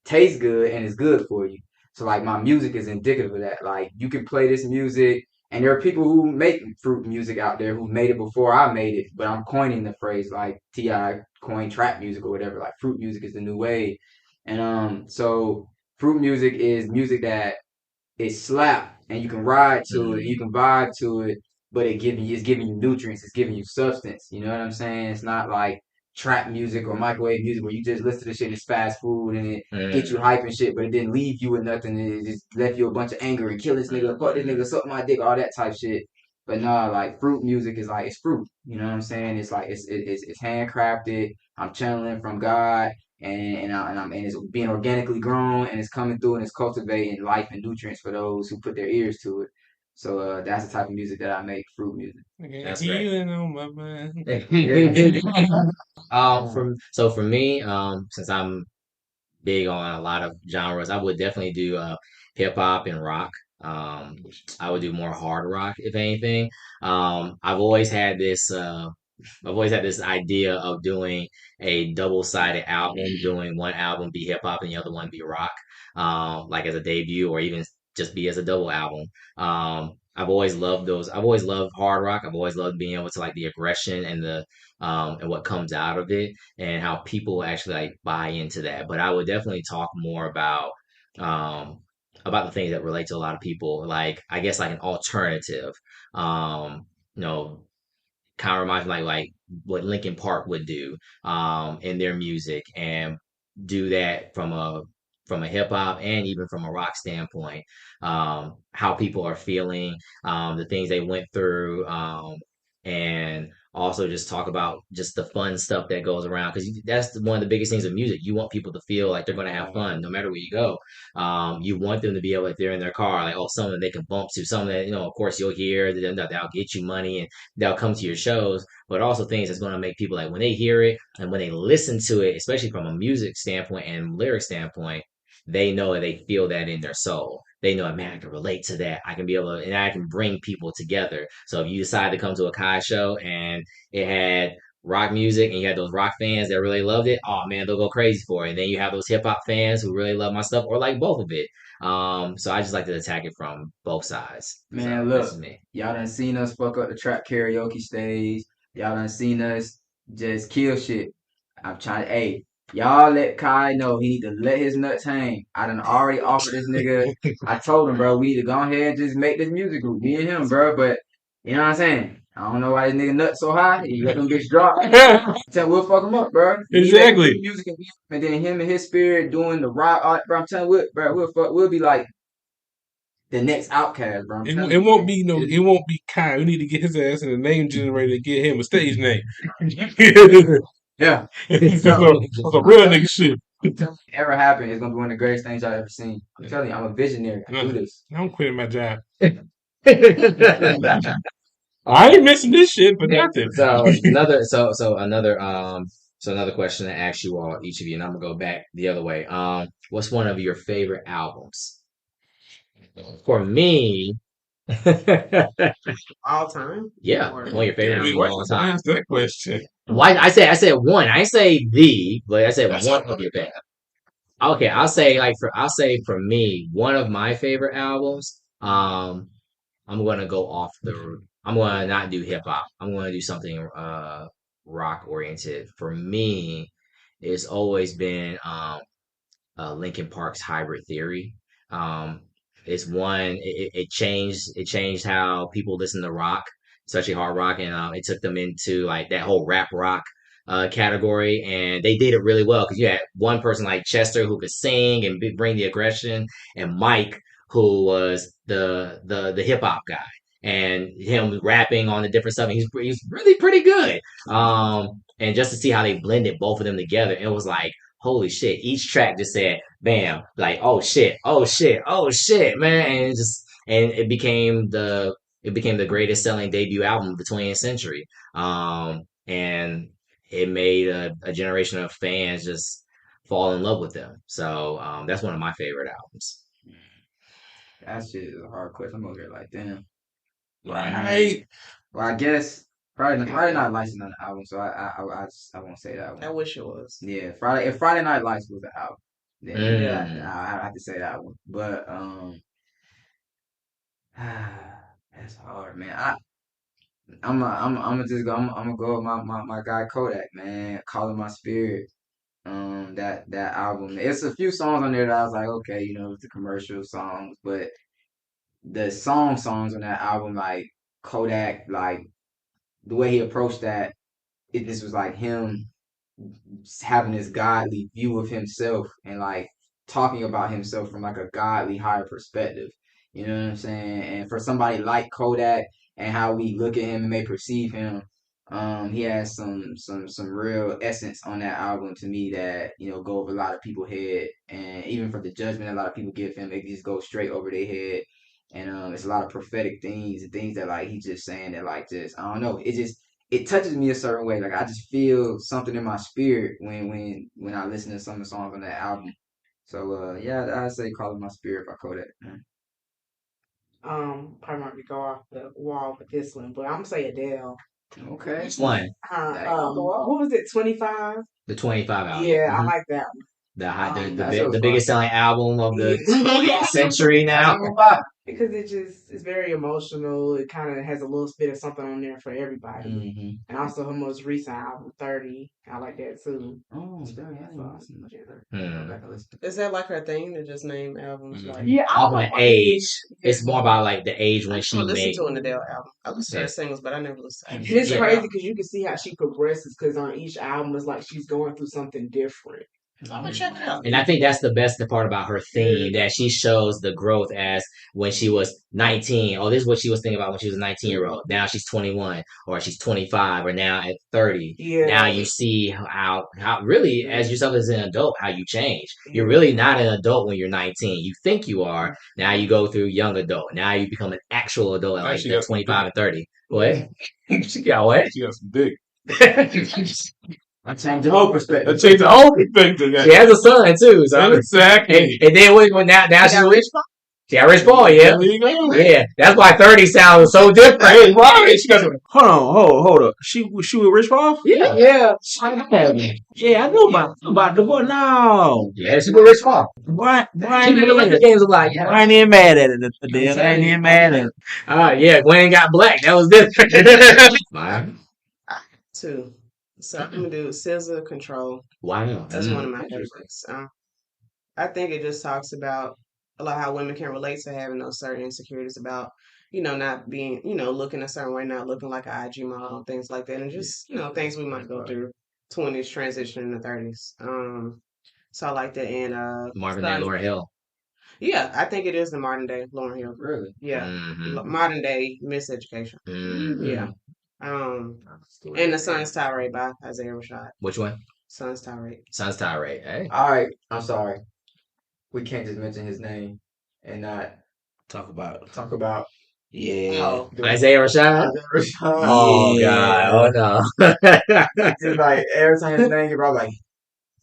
tastes good and is good for you. So like my music is indicative of that. Like you can play this music, and there are people who make fruit music out there who made it before I made it, but I'm coining the phrase like Ti coined trap music or whatever. Like fruit music is the new wave, and so fruit music is music that is slap and you can ride to it, you can vibe to it, but it's giving you nutrients, it's giving you substance. You know what I'm saying? It's not like trap music or microwave music where you just listen to this shit and it's fast food and it get you hype and shit, but it didn't leave you with nothing. It just left you a bunch of anger and kill this nigga, fuck this nigga, suck my dick, all that type shit. But no, like fruit music is like it's fruit. You know what I'm saying? It's like it's handcrafted. I'm channeling from God, and it's being organically grown and it's coming through and it's cultivating life and nutrients for those who put their ears to it. So that's the type of music that I make, fruit music. That's great. Healing on my mind. For me, since I'm big on a lot of genres, I would definitely do hip hop and rock. I would do more hard rock, if anything. I've always had this. I've always had this idea of doing a double-sided album, doing one album be hip hop and the other one be rock, like as a debut or even just be as a double album. I've always loved those. I've always loved hard rock. I've always loved being able to like the aggression and the and what comes out of it and how people actually like buy into that. But I would definitely talk more about the things that relate to a lot of people, like I guess like an alternative. You know, kind of reminds me like what Linkin Park would do in their music and do that from a hip hop and even from a rock standpoint. How people are feeling, the things they went through, and also just talk about just the fun stuff that goes around because that's one of the biggest things of music. You want people to feel like they're going to have fun no matter where you go. You want them to be able, if they're in their car, like, oh, someone they can bump to, someone that, of course you'll hear, that'll get you money and they'll come to your shows, but also things that's going to make people like when they hear it and when they listen to it, especially from a music standpoint and lyric standpoint, they know that they feel that in their soul. They know, man, I can relate to that. I can be able to, and I can bring people together. So if you decide to come to a Kai show and it had rock music and you had those rock fans that really loved it, oh man, they'll go crazy for it. And then you have those hip hop fans who really love my stuff or like both of it. So I just like to attack it from both sides. Man, so, look, y'all done seen us fuck up the trap karaoke stage. Y'all done seen us just kill shit. I'm trying to, hey, y'all let Kai know he need to let his nuts hang. I done already offered this nigga. I told him, bro, we need to go ahead and just make this music group, me and him, bro. But you know what I'm saying? I don't know why this nigga nuts so high. He let them bitch drop. We'll fuck him up, bro. Exactly. Music and then him and his spirit doing the rock, bro. I'm telling you, bro, we'll be like the next Outcast, bro. It won't be it won't be Kai. We need to get his ass in the name generator to get him a stage name. Yeah. That's a real nigga shit. Ever happen, it's gonna be one of the greatest things I've ever seen. I'm telling you, I'm a visionary. I do this. I'm quitting my job. I ain't missing this shit for nothing. Another question to ask you all, each of you, and I'm gonna go back the other way. What's one of your favorite albums? For me, all time. Yeah, one of your favorite albums of all time. Ask that question. Why I said one. I didn't say the, but I said one of your favorite. Okay, I'll say for me, one of my favorite albums. I'm gonna go off I'm gonna not do hip hop. I'm gonna do something rock oriented. For me, it's always been Linkin Park's Hybrid Theory. It's one. It changed how people listen to rock, especially hard rock, and it took them into like that whole rap rock category, and they did it really well because you had one person like Chester who could sing and bring the aggression, and Mike who was the hip hop guy, and him rapping on the different stuff. And he's really pretty good. And just to see how they blended both of them together, it was like holy shit. Each track just said bam, like oh shit, oh shit, oh shit, man, and it became the greatest selling debut album of the 20th century. And it made a generation of fans just fall in love with them. So that's one of my favorite albums. That shit is a hard question. I'm over here like, damn. Right. Well, I guess Friday Night Lights is not an album, so I won't say that one. I wish it was. Yeah, if Friday Night Lights was an album, then Mm. I have to say that one. But that's hard, man. I'm gonna just go. I'm gonna go with my guy Kodak, man. Calling My Spirit. That album. It's a few songs on there that I was like, okay, you know, it's the commercial songs, but the songs on that album, like Kodak, like the way he approached that, this was like him having this godly view of himself and like talking about himself from like a godly higher perspective. You know what I'm saying? And for somebody like Kodak and how we look at him and may perceive him, he has some real essence on that album to me that, you know, go over a lot of people's head. And even for the judgment a lot of people give him, it just goes straight over their head. And it's a lot of prophetic things and things that like he's just saying that like just I don't know, it touches me a certain way. Like I just feel something in my spirit when I listen to some of the songs on that album. So yeah, I'd say "Calling My Spirit" by Kodak. Man. Probably might be go off the wall with this one, but I'm gonna say Adele. Okay. Which one? What was it? 25. The 25 album. Yeah, I like that one. The biggest selling album of the century now. Because it's very emotional. It kind of has a little bit of something on there for everybody. Mm-hmm. And also her most recent album, 30. I like that too. Oh, 30. I didn't listen to Is that like her thing to just name albums? Like Yeah, I Album like age. It's more about like the age when I she listen made. to an Adele album. I listen to her singles, but I never listen to And her. it's crazy because you can see how she progresses because on each album it's like she's going through something different. I'm gonna check it out. And I think that's the best part about her theme, that she shows the growth as when she was 19. Oh, this is what she was thinking about when she was a 19-year-old. Now she's 21, or she's 25, or now at 30. Yeah. Now you see how really, as yourself as an adult, how you change. You're really not an adult when you're 19. You think you are. Now you go through young adult. Now you become an actual adult at like 25 and 30. What? She got what? She got some dick. I changed the whole perspective. I changed the whole perspective. She has a son too, so Exactly. and then now she's rich. She got Rich Paul, yeah. There you go. Yeah, that's why 30 sounds so different. Hey, right. She got some. Hold up. She with Rich Paul? Yeah. Yeah, I know about the boy. No. Yeah, she with Rich Paul. Why She ain't did the Olympic even Games a lot, yeah. I ain't even mad at it, Adele. I ain't even mad at it. Yeah, Gwen got black. That was different. Wow. Two. So I'm gonna do SZA Control. Wow. That's one of my favorites. I think it just talks about a lot how women can relate to having those certain insecurities about, you know, not being, you know, looking a certain way, not looking like an IG model and things like that, and just, you know, things we might go through 20s transitioning to 30s. So I like that. And Marvin Day, Lauryn Hill. Yeah, I think it is the modern day Lauryn Hill. Really? Yeah, Mhm. modern day miseducation. Mhm. Yeah. And the Sun's Tirade by Isaiah Rashad. Which one? Sun's Tirade. Sun's Tirade. Hey. All right. I'm sorry. We can't just mention his name and not Talk about. Yeah. Isaiah Rashad. Oh Yeah. God. Oh no. Just like every time his name, you're probably like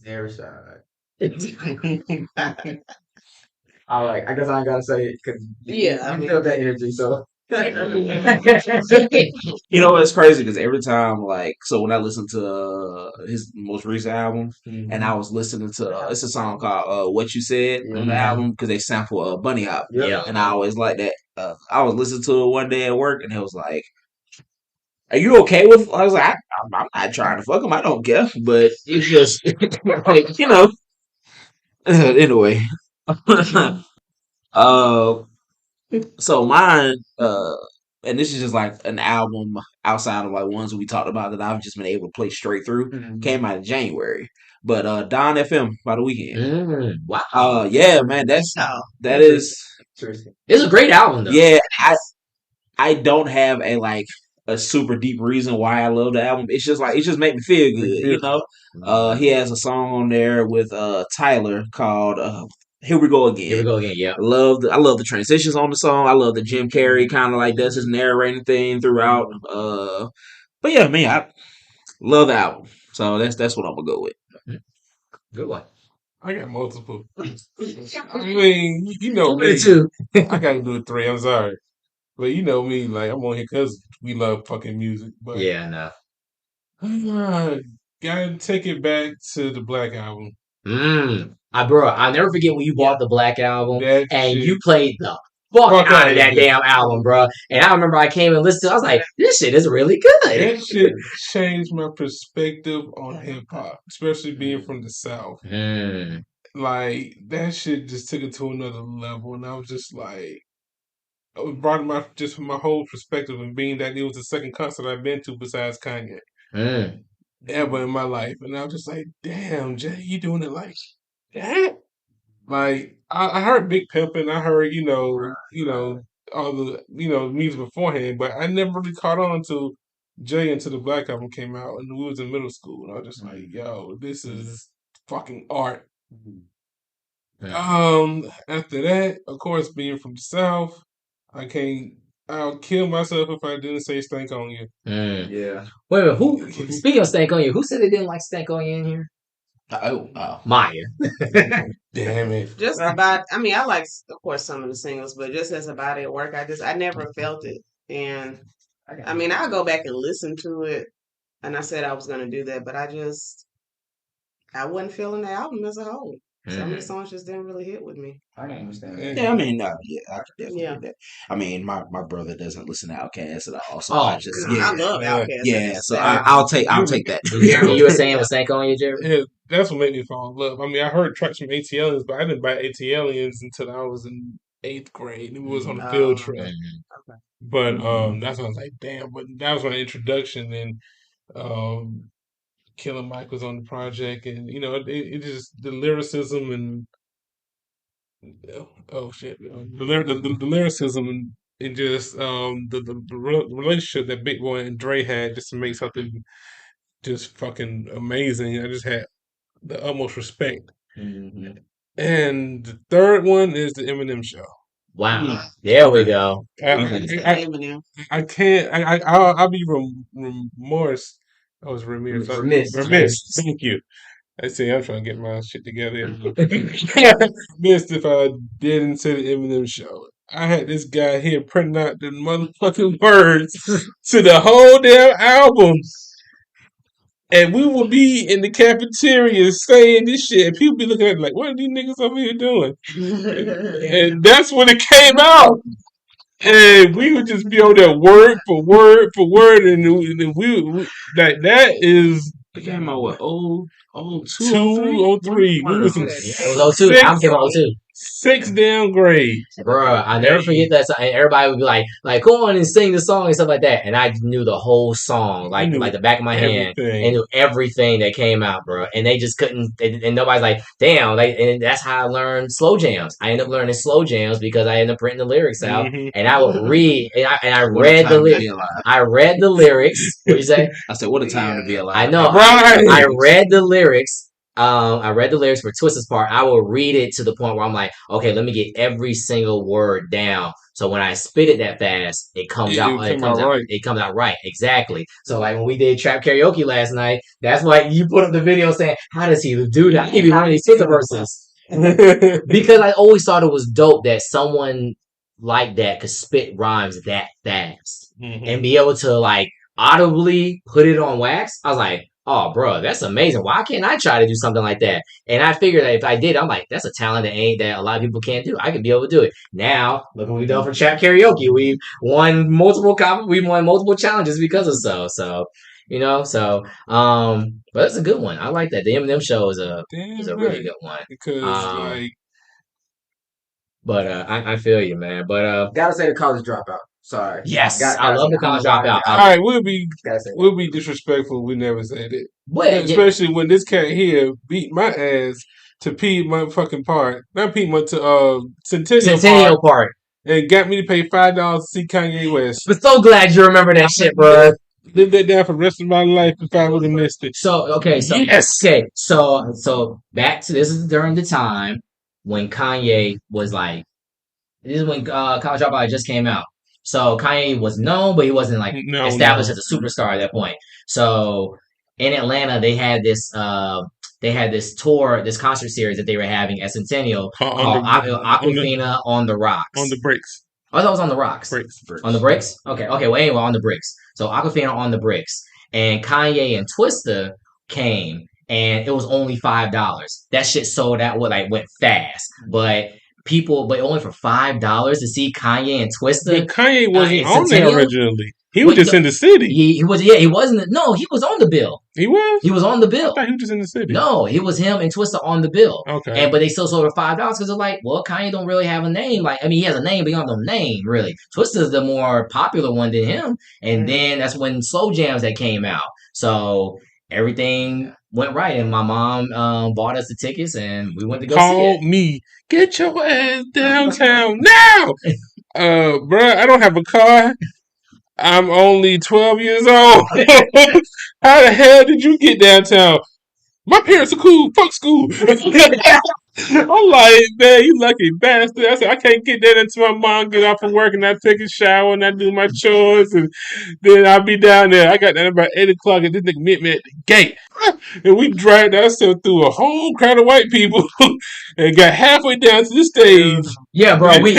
Isaiah Rashad. All right. I guess I ain't gotta say it because I feel that energy. So. You know it's crazy because every time when I listen to his most recent album and I was listening to it's a song called What You Said on the album because they sample Bunny Hop. Yeah. And I always like that. I was listening to it one day at work and it was like, are you okay with? I was like, I'm not trying to fuck him. I don't care, but it's just like, you know. Anyway. Uh, so mine, and this is just like an album outside of like ones we talked about that I've just been able to play straight through. Came out in January, but Don FM by The Weeknd. Wow. Yeah, man, that is. It's a great album though. Yeah, I don't have a super deep reason why I love the album. It's just like it just make me feel good, you know. He has a song on there with Tyler called Here We Go Again. Here we go again. Yeah. I love the transitions on the song. I love the Jim Carrey kind of like does his narrating thing throughout. But yeah, man, I love the album. So that's what I'm gonna go with. Good one. I got multiple. I mean, you know me. Two. I gotta do a 3. I'm sorry, but you know me. Like I'm on here because we love fucking music. But Yeah, no. Gotta take it back to the Black Album. Bro, I'll never forget when you bought the Black Album That and shit. you played the fuck out of that damn album, bro. And I remember I came and listened to it. I was like, this shit is really good. That shit changed my perspective on hip hop, especially being from the South. Like that shit just took it to another level, and I was just like, it brought my whole perspective, and being that it was the second concert I've been to besides Kanye ever in my life, and I was just like, damn, Jay, you doing it like that? Like I heard Big Pimpin', I heard you know all the music beforehand, but I never really caught on to Jay until the Black Album came out, and we was in middle school, and I was just like, yo, this is fucking art. After that, of course, being from the South, I'll kill myself if I didn't say Stank on You. Yeah. Wait a minute, speaking of Stank on You, who said they didn't like Stank on You in here? Maya. Damn it. Just about, I mean, I like, of course, some of the singles, but just as a body of work, I never felt it. And I mean, I'll go back and listen to it. And I said I was going to do that, but I wasn't feeling the album as a whole. Some of the songs just didn't really hit with me. I can understand that. Yeah, I mean, I can definitely do that. I mean, my brother doesn't listen to Outkast at all, so I love Outkast. Yeah, so I'll take that. You were saying was Stank on You, Jerry? Yeah, that's what made me fall in love. I mean, I heard tracks from ATLiens, but I didn't buy ATLiens until I was in 8th grade. It was on a field trip. Okay. But that's when I was like, damn. But that was my introduction, and Killer Mike was on the project, and it just the lyricism and the lyricism and just the relationship that Big Boy and Dre had just to make something just fucking amazing. I just had the utmost respect. And the third one is the Eminem Show. Wow, there we go. I can't. I'll be remorse. I was remiss. Thank you. I say I'm trying to get my shit together. Missed if I didn't say the Eminem Show. I had this guy here printing out the motherfucking words to the whole damn album. And we will be in the cafeteria saying this shit, and people be looking at it like, what are these niggas over here doing? And that's when it came out. And we would just be on there word for word for word, and we like that is. It came out what 203. We was in It was 02. I came out 02. 6th damn grade. Bruh, I never forget that song. And everybody would be like, go on and sing the song and stuff like that. And I knew the whole song, like the back of my hand, and knew everything that came out, bro. And they just couldn't, and nobody's like, damn. And that's how I learned slow jams. I ended up learning slow jams because I ended up printing the lyrics out, and I would read, and I read the lyrics. I read the lyrics. What you say? I said, what a time to be alive. I know. Right. I read the lyrics. I read the lyrics for Twisted's part. I will read it to the point where I'm like, okay, let me get every single word down. So when I spit it that fast, it comes out. It comes out right. Exactly. So like when we did trap karaoke last night, that's why you put up the video saying, how does he do that? I give you one of these SZA verses. Because I always thought it was dope that someone like that could spit rhymes that fast and be able to like audibly put it on wax. I was like, oh, bro, that's amazing. Why can't I try to do something like that? And I figured that if I did, I'm like, that's a talent that a lot of people can't do. I could be able to do it. Now, look what we've done for Trap Karaoke. We've won multiple challenges because of so. But that's a good one. I like that. The Eminem Show is a really good one. Because But I feel you, man. But Gotta say the College Dropout. Sorry. yes, Gotta I love say the it. College I don't know Dropout. why. All right, we'll Gotta say be disrespectful. We never said it, But yeah, especially when this cat here beat my ass to Piedmont fucking Park, not Piedmont to Centennial Park, Park. and got me to pay $5 to see Kanye West. But so glad you remember that shit, bro. Live that down for the rest of my life if I would have missed it. So okay, so Yes. okay, so back to this is during the time when Kanye was like, this is when College Dropout just came out. So Kanye was known, but he wasn't like established as a superstar at that point. So in Atlanta, they had this tour, this concert series that they were having at Centennial called Aquafina on the Rocks. On the Bricks. Oh, that was on the Rocks. Bricks. On the Bricks? Okay. Well, anyway, on the Bricks. So Aquafina on the Bricks. And Kanye and Twista came, and it was only $5. That shit sold out, went fast. But only for $5 to see Kanye and Twista. But Kanye wasn't on there originally. He was just in the city. He wasn't. No, he was on the bill. He was? He was on the bill. I thought he was just in the city. No, he was him and Twista on the bill. Okay. But they still sold it $5 because they're like, well, Kanye don't really have a name. He has a name, but he don't have no name, really. Twista's the more popular one than him. And then that's when Slow Jams that came out. So everything went right. And my mom bought us the tickets and we went to go see it. Call me. Get your ass downtown now! Bruh, I don't have a car. I'm only 12 years old. How the hell did you get downtown? My parents are cool. Fuck school. I'm like, man, you lucky bastard. I said, I can't get that until my mom get off from work and I take a shower and I do my chores and then I'll be down there. I got there about 8 o'clock and this nigga met me at the gate. And we dragged ourselves through a whole crowd of white people and got halfway down to the stage. Yeah, bro. We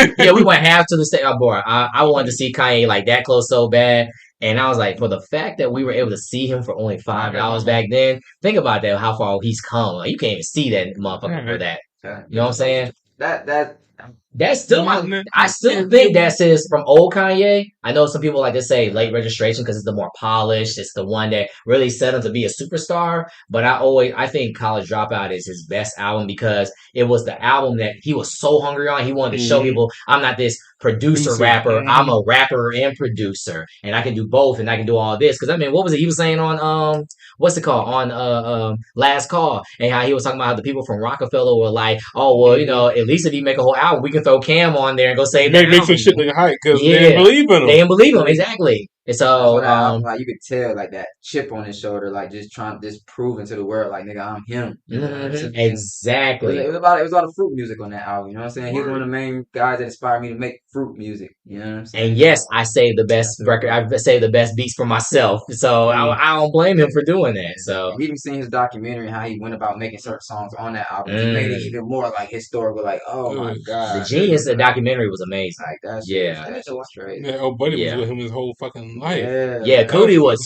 went half to the stage. Oh, boy, I wanted to see Kanye like that close so bad. And I was like, for the fact that we were able to see him for only $5 back then, think about that, how far he's come. Like, you can't even see that motherfucker for that. You know what I'm saying? That's still I still think that says from old Kanye. I know some people like to say Late Registration because it's the more polished. It's the one that really set him to be a superstar. But I think College Dropout is his best album because it was the album that he was so hungry on. He wanted to show people I'm not this producer rapper. I'm a rapper and producer, and I can do both, and I can do all this. Because what was it he was saying on what's it called on Last Call, and how he was talking about how the people from Rockefeller were like, oh well, at least if you make a whole album, we can throw Cam on there and go save that. Make some shit like hype because they didn't believe in him. They didn't believe him exactly. And so you could tell like that chip on his shoulder, like just proving to the world, like nigga, I'm him. Exactly. It was a lot of fruit music on that album. You know what I'm saying? He's one of the main guys that inspired me to make fruit music. You know what I'm saying? And yes, I saved the best record. I saved the best beats for myself. So I don't blame him for doing that. So even seeing his documentary and how he went about making certain songs on that album, he made it even more like historical. Like, oh my god, the genius of the documentary was amazing. Like that's was straight. Yeah, Buddy was with him his whole fucking life. Yeah, Cootie was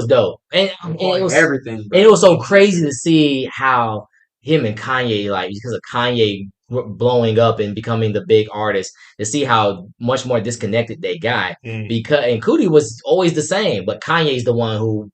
dope, and it was everything. Bro. And it was so crazy to see how him and Kanye, like because of Kanye blowing up and becoming the big artist, to see how much more disconnected they got. And Cootie was always the same, but Kanye's the one who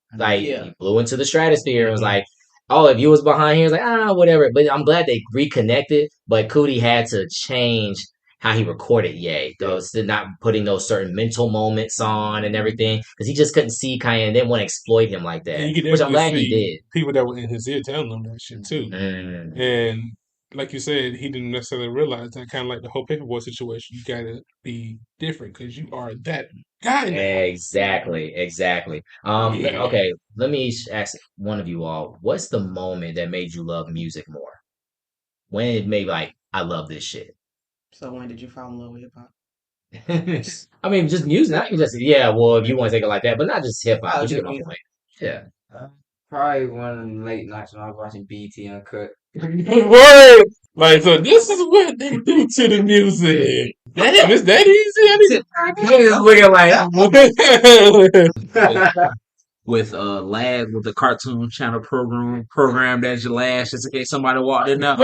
blew into the stratosphere and was like, oh, if you was behind here, it's like whatever. But I'm glad they reconnected. But Cootie had to change how he recorded Ye, those not putting those certain mental moments on and everything, because he just couldn't see Kanye and didn't want to exploit him like that. Which I'm glad he did. People that were in his ear telling him that shit too, and like you said, he didn't necessarily realize that. Kind of like the whole Paperboy situation, you gotta be different because you are that guy now. Exactly. Okay, let me ask one of you all: what's the moment that made you love music more? When it made I love this shit. So when did you fall in love with hip hop? I mean, just music. Not just well, if you want to take it like that, but not just hip hop. You get my point. Yeah. Probably one of the late nights when I was watching BET Uncut. Word! Like, so this is what they do to the music. It's that easy? With Lad with the Cartoon Channel program that's your last, just in case somebody walked in there.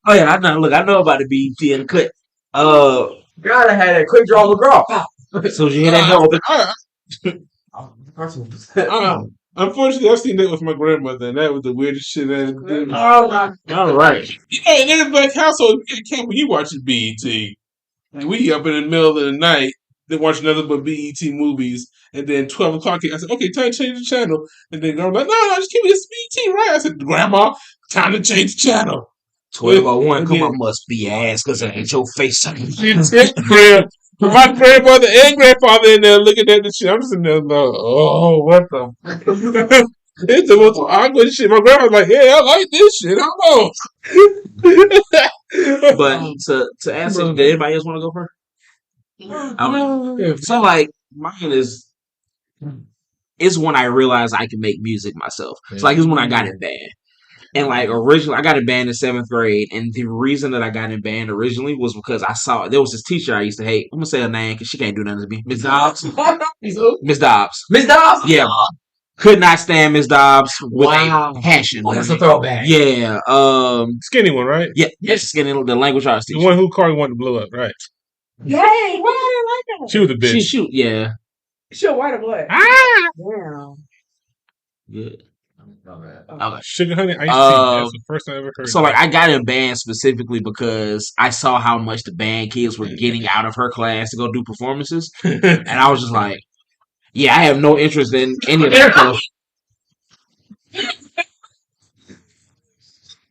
Oh yeah, I know about the BET Uncut. Gotta have that quick draw McGraw. So you hear that? Unfortunately, I've seen that with my grandmother, and that was the weirdest shit I ever did. All right. Yeah, and in a black household, you can't when you watching BET. Like, we up in the middle of the night, then watch nothing but BET movies, and then 12 o'clock, I said, okay, time to change the channel. And then I'm like, no, just give me this BET, right? I said, Grandma, time to change the channel. 1201, come on, must be ass, because I ain't your face. My grandmother and grandfather in there looking at the shit. I'm just in there like, oh, what the? It's the most awkward shit. My grandma's like, yeah, I like this shit. I don't know. But to answer, did anybody else want to go first? Okay. So like mine is when I realized I can make music myself. So like it's when I got in band. And like originally I got in band in 7th grade, and the reason that I got in band originally was because I saw there was this teacher I used to hate. I'm gonna say her name because she can't do nothing to me. Miss Dobbs. Miss Dobbs. Miss Dobbs? Yeah. Could not stand Miss Dobbs with a passion. Oh, that's a throwback. Yeah. Skinny one, right? Yeah. Skinny, the language arts teacher. The one who Cardi wanted to blow up, right? Yay! Why did I like that? She was a bitch. She yeah. She a white or black? Damn. Yeah. Okay. Sugar Honey, I used to see that's the first time I ever heard. So like I got in band specifically because I saw how much the band kids were getting out of her class to go do performances, and I was just like, yeah, I have no interest in any of that stuff.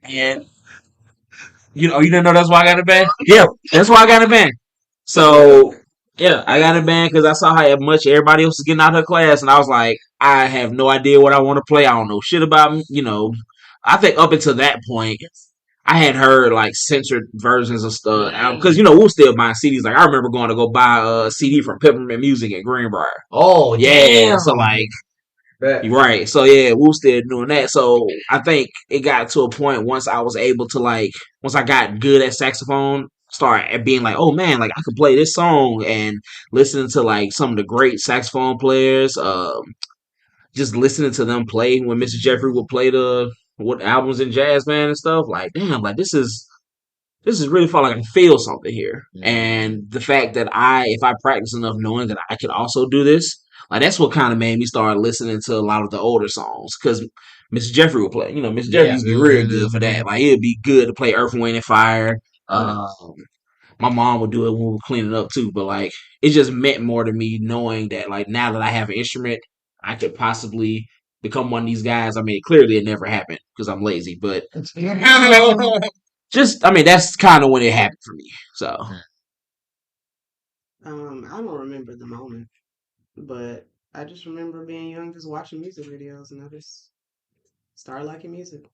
And you didn't know that's why I got in band? Yeah, that's why I got in band. So yeah, I got in band because I saw how much everybody else was getting out of her class, and I was like, I have no idea what I want to play. I don't know shit about, I think up until that point, I had heard like censored versions of stuff because we were still buying CDs. Like I remember going to go buy a CD from Peppermint Music at Greenbrier. Oh yeah, damn. So like, right. So yeah, we were still doing that. So I think it got to a point once I was able to once I got good at saxophone, start being like, oh man, like I could play this song, and listening to like some of the great saxophone players, just listening to them play when Mr. Jeffrey would play what albums in jazz band and stuff. Like damn, like this is really fun. Like I can feel something here, and the fact that if I practice enough, knowing that I could also do this, like that's what kind of made me start listening to a lot of the older songs because Mr. Jeffrey would play. Mr. Jeffrey used to be real good for that. Like it'd be good to play Earth, Wind, and Fire. My mom would do it when we were cleaning up too, but like it just meant more to me knowing that like now that I have an instrument, I could possibly become one of these guys. I mean, clearly it never happened because I'm lazy, but that's kind of when it happened for me. So I don't remember the moment, but I just remember being young, just watching music videos, and I just started liking music.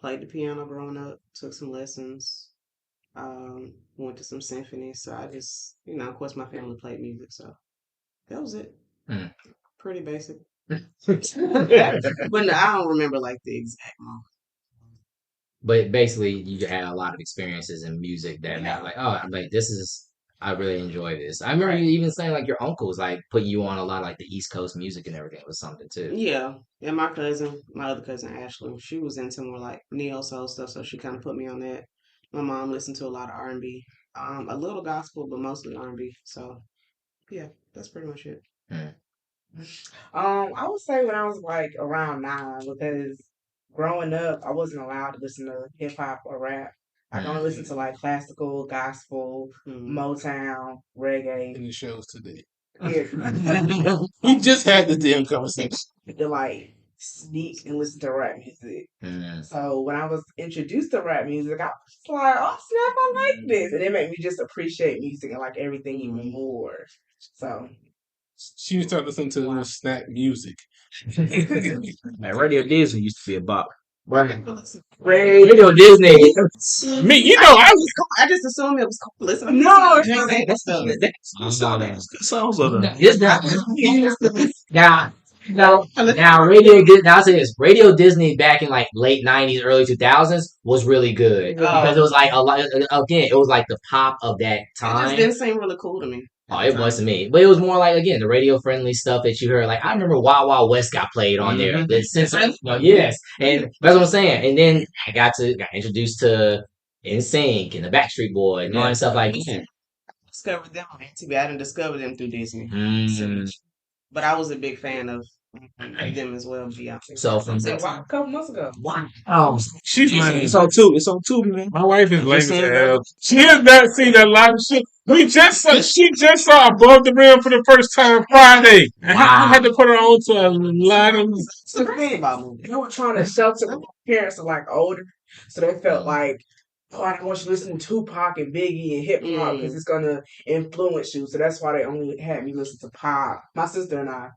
Played the piano growing up, took some lessons, went to some symphonies. So I just, of course, my family played music, so that was it. Pretty basic. But no, I don't remember like the exact moment. But basically, you had a lot of experiences in music that like, oh, I'm like, I really enjoy this. I remember you even saying like your uncles like put you on a lot of like the East Coast music and everything was something too. Yeah, and my other cousin Ashley, she was into more like neo soul stuff, so she kind of put me on that. My mom listened to a lot of R&B, a little gospel, but mostly R&B. So yeah, that's pretty much it. I would say when I was like around 9, because growing up I wasn't allowed to listen to hip hop or rap. I can only listen to like classical, gospel, Motown, reggae. In the shows today. Yeah. We just had the damn conversation. To like sneak and listen to rap music. So when I was introduced to rap music, I was like, oh snap, I like this. And it made me just appreciate music and like everything even more. So she started listening to snap music. Man, Radio Disney used to be a bop. Right. Radio Disney. Me, I just assumed it was cool. Listen, no, that's now I'll say this. Radio Disney back in like late 90s, early 2000s was really good because it was like a lot. Again, it was like the pop of that time. It just didn't seem really cool to me. Oh, it wasn't me, but it was more like again the radio friendly stuff that you heard. Like I remember Wild Wild West got played on there. Yes, and that's what I'm saying. And then I got introduced to NSYNC and the Backstreet Boys and all that stuff like that. Discovered them on MTV. I didn't discover them through Disney. But I was a big fan of like them as well, Beyonce. So from A couple months ago. wow, She's lame. It's on two. It's on two, man. My wife is lame Just as saying hell. She has not seen a lot of shit. She just saw Above the Rim for the first time Friday. And I had to put her on to a lot of. It's the thing about movies. They were trying to shelter my parents are like older, so they felt like, oh, I don't want you to listen to Tupac and Biggie and hip hop because it's gonna influence you. So that's why they only had me listen to pop. My sister and I,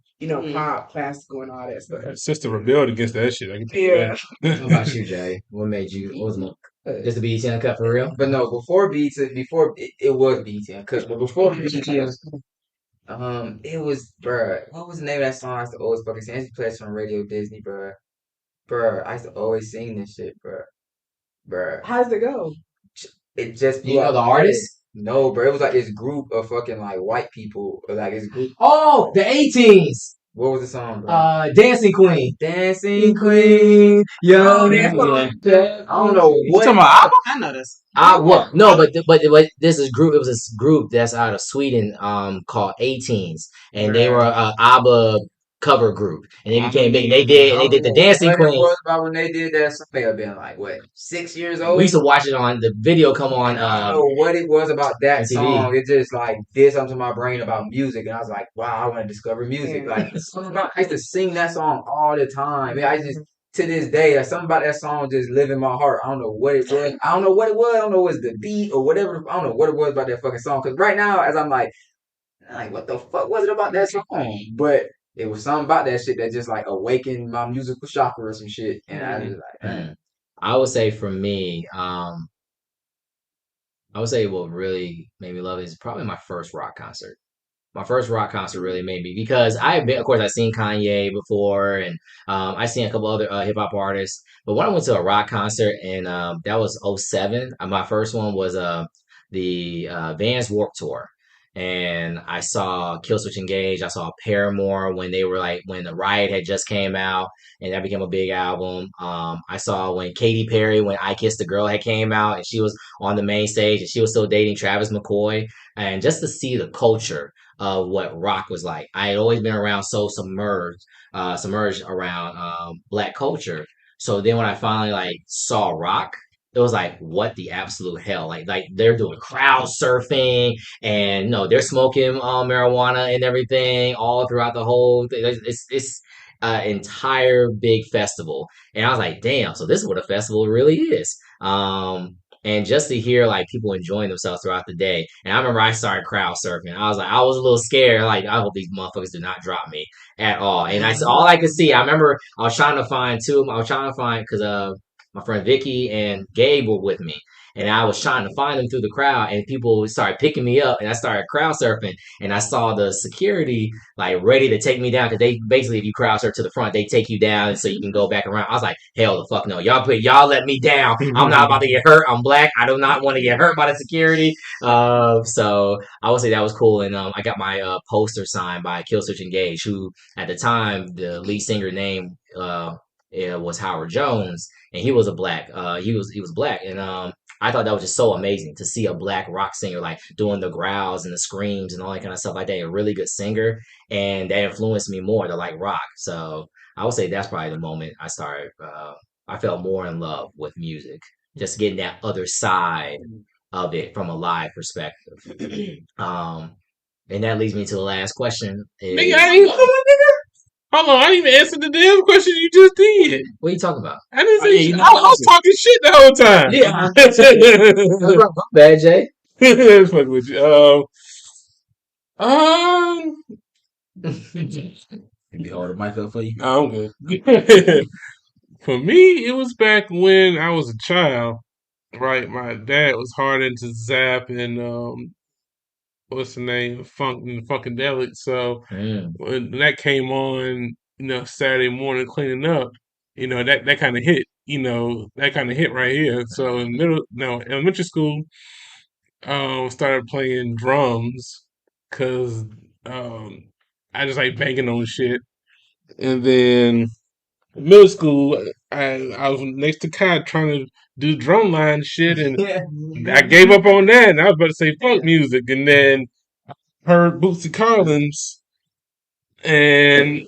pop, classical, and all that stuff. Sister rebelled against that shit. I can tell you Yeah. What about you, Jay? What made you? What was more? Just the BET Uncut for real? But no, before it was BET Uncut, but before BET, it was, bruh, what was the name of that song I used to always fucking sing? I used to play this on Radio Disney, bruh. Bruh, I used to always sing this shit, bruh. Bruh. How does it go? It just Do you know the artist? No, bro. It was like this group of fucking like white people. Like this group. Oh, the 18s. What was the song, bro? Dancing Queen. Dancing Queen. Yo, Yeah. I don't know You what. talking about I know this. No, but this is group. It was this group that's out of Sweden, called 18s, and they were ABBA cover group, and they became big. They did the Dancing What it Queen. was about when they did that? Somebody have been like what, 6 years old? We used to watch it on the video. Come on, I don't know what it was about that MTV. song. It just like did something to my brain about music, and I was like, wow, I want to discover music. Like something about, I used to sing that song all the time. I just to this day, like, something about that song just live in my heart. I don't know what it was. I don't know what it was. I don't know if it was the beat or whatever. I don't know what it was about that fucking song. Because right now, as I'm like, what the fuck was it about that song? But it was something about that shit that just like awakened my musical chakra or some shit. And I was like, I would say for me, I would say what really made me love it is probably my first rock concert. My first rock concert really made me, because I've seen Kanye before, and I seen a couple other hip hop artists. But when I went to a rock concert, and that was 07, my first one was the Vans Warped Tour. And I saw Killswitch Engage. I saw Paramore when the Riot had just came out, and that became a big album. I saw when Katy Perry, when I Kissed the Girl had came out, and she was on the main stage, and she was still dating Travis McCoy. And just to see the culture of what rock was like. I had always been around so submerged around black culture. So then when I finally saw rock, it was like, what the absolute hell? Like they're doing crowd surfing, and they're smoking marijuana and everything all throughout the whole thing. It's an entire big festival, and I was like, damn. So this is what a festival really is. And just to hear people enjoying themselves throughout the day. And I remember I started crowd surfing. I was a little scared. Like, I hope these motherfuckers do not drop me at all. And all I could see, I remember I was trying to find because my friend Vicky and Gabe were with me. And I was trying to find them through the crowd, and people started picking me up, and I started crowd surfing, and I saw the security ready to take me down, because they basically, if you crowd surf to the front, they take you down so you can go back around. I was like, hell the fuck no, y'all let me down. I'm not about to get hurt. I'm black. I do not want to get hurt by the security. So I would say that was cool, and I got my poster signed by Killswitch Engage, who at the time the lead singer name was Howard Jones, and he was a black. He was black, and I thought that was just so amazing to see a black rock singer doing the growls and the screams and all that kind of stuff like that. A really good singer, and that influenced me more to like rock. So I would say that's probably the moment I started. I felt more in love with music, just getting that other side of it from a live perspective. And that leads me to the last question. Hold on, I didn't even answer the damn question you just did. What are you talking about? I didn't say I was talking shit the whole time. Yeah. Bad, Jay. That's fucking with you. Maybe hold the mic up for you. I'm good. For me, it was back when I was a child. Right, my dad was hard into Zap and what's the name, Funkadelic. So when that came on, Saturday morning cleaning up, that kind of hit. That kind of hit right here. So in elementary school, started playing drums because I just like banging on shit. And then middle school, I was next to Kai trying to do drumline shit, and I gave up on that. And I was about to say funk music, and then heard Bootsy Collins, and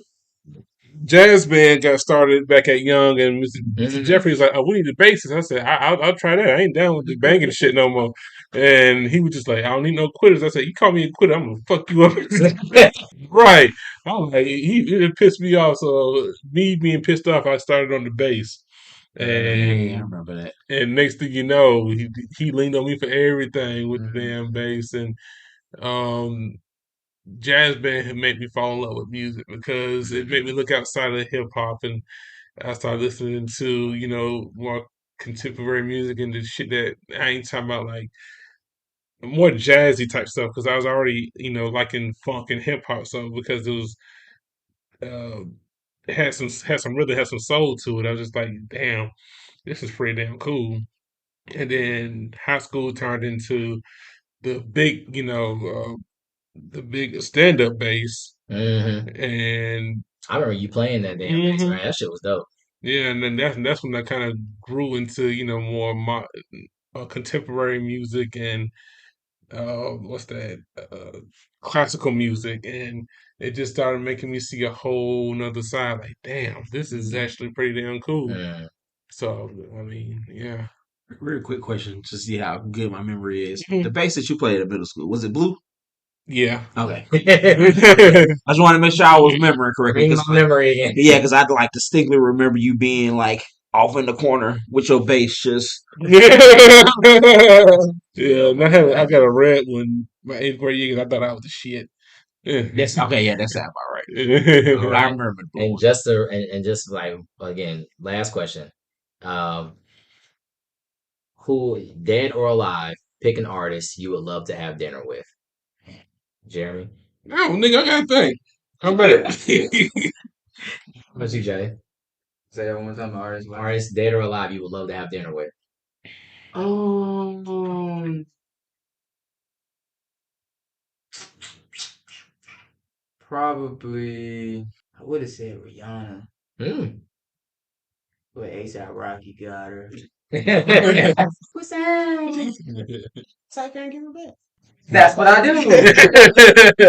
jazz band got started back at Young, and Mr. Mhm. Jeffrey was like, "Oh, we need the bassist." I said, "I'll try that. I ain't down with the banging shit no more." And he was just like, "I don't need no quitters." I said, "You call me a quitter, I'm gonna fuck you up." Right. I was like, it pissed me off. So me being pissed off, I started on the bass, Yeah, I and remember that. next thing you know, he leaned on me for everything with the Mhm. damn bass, and um, jazz band had made me fall in love with music because it made me look outside of hip hop, and I started listening to more contemporary music and the shit that I ain't talking about like more jazzy type stuff because I was already liking funk and hip hop so because it was uh, had some soul to it. I was just like, damn, this is pretty damn cool. And then high school turned into the big, the big stand up bass, Mhm. and I remember you playing that damn bass, hmm man. That shit was dope. yeah, and then that's when I kind of grew into more contemporary music and what's that classical music, and it just started making me see a whole nother side. Like, damn, this is actually pretty damn cool. Mm. So, I mean, yeah. Real quick question to see how good my memory is. Mhm. The bass that you played at middle school, was it blue? Yeah. Okay. I just want to make sure I was remembering correctly. Bring my memory again. Yeah, because I'd like distinctly remember you being like off in the corner with your bass just. Yeah, and I got a red one my 8th grade year 'cause I thought I was the shit. Yeah. That's okay. Yeah, that's about right. All I right. remember the blue And one. just like again, last question. Um, who, dead or alive, pick an artist you would love to have dinner with. Jeremy. No, nigga, I gotta think. I'm better. What's you, Jay? Say that one more time, artist. Artist, dead or alive, you would love to have dinner with. Um, probably I would have said Rihanna, Mm. but ASAP Rocky got her. What's that? Type and give it back. That's what I do.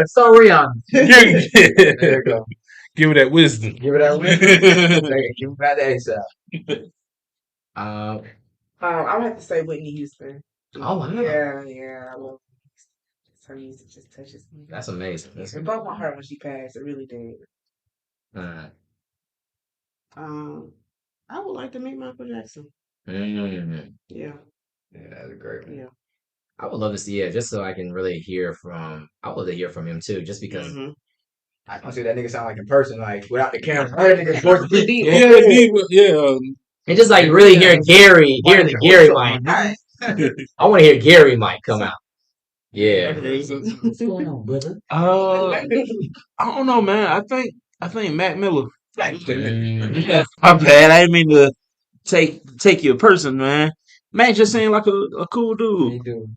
So Rihanna. There you go. Give it that wisdom. Give it that way. Give me back the ASAP. I would have to say Whitney Houston. Oh, wow. Yeah. I love her music just touches me. That's amazing. It broke my heart when she passed. It really did. I would like to meet Michael Jackson. Mm. Yeah. Yeah, that's a great one. Yeah. I would love to see it just so I can really hear from. I would love to hear from him too, just because. Mhm. I can see what that nigga sound like in person, like without the camera. That nigga's voice is pretty deep. Yeah. And just like really hear Gary, hear the Gary mic. I want to hear Gary mic come out. Yeah. What's going on, brother? I don't know, man. I think Mac Miller. Mm. My bad. I didn't mean to take you a person, man. Mac just seemed like a cool dude. Me too.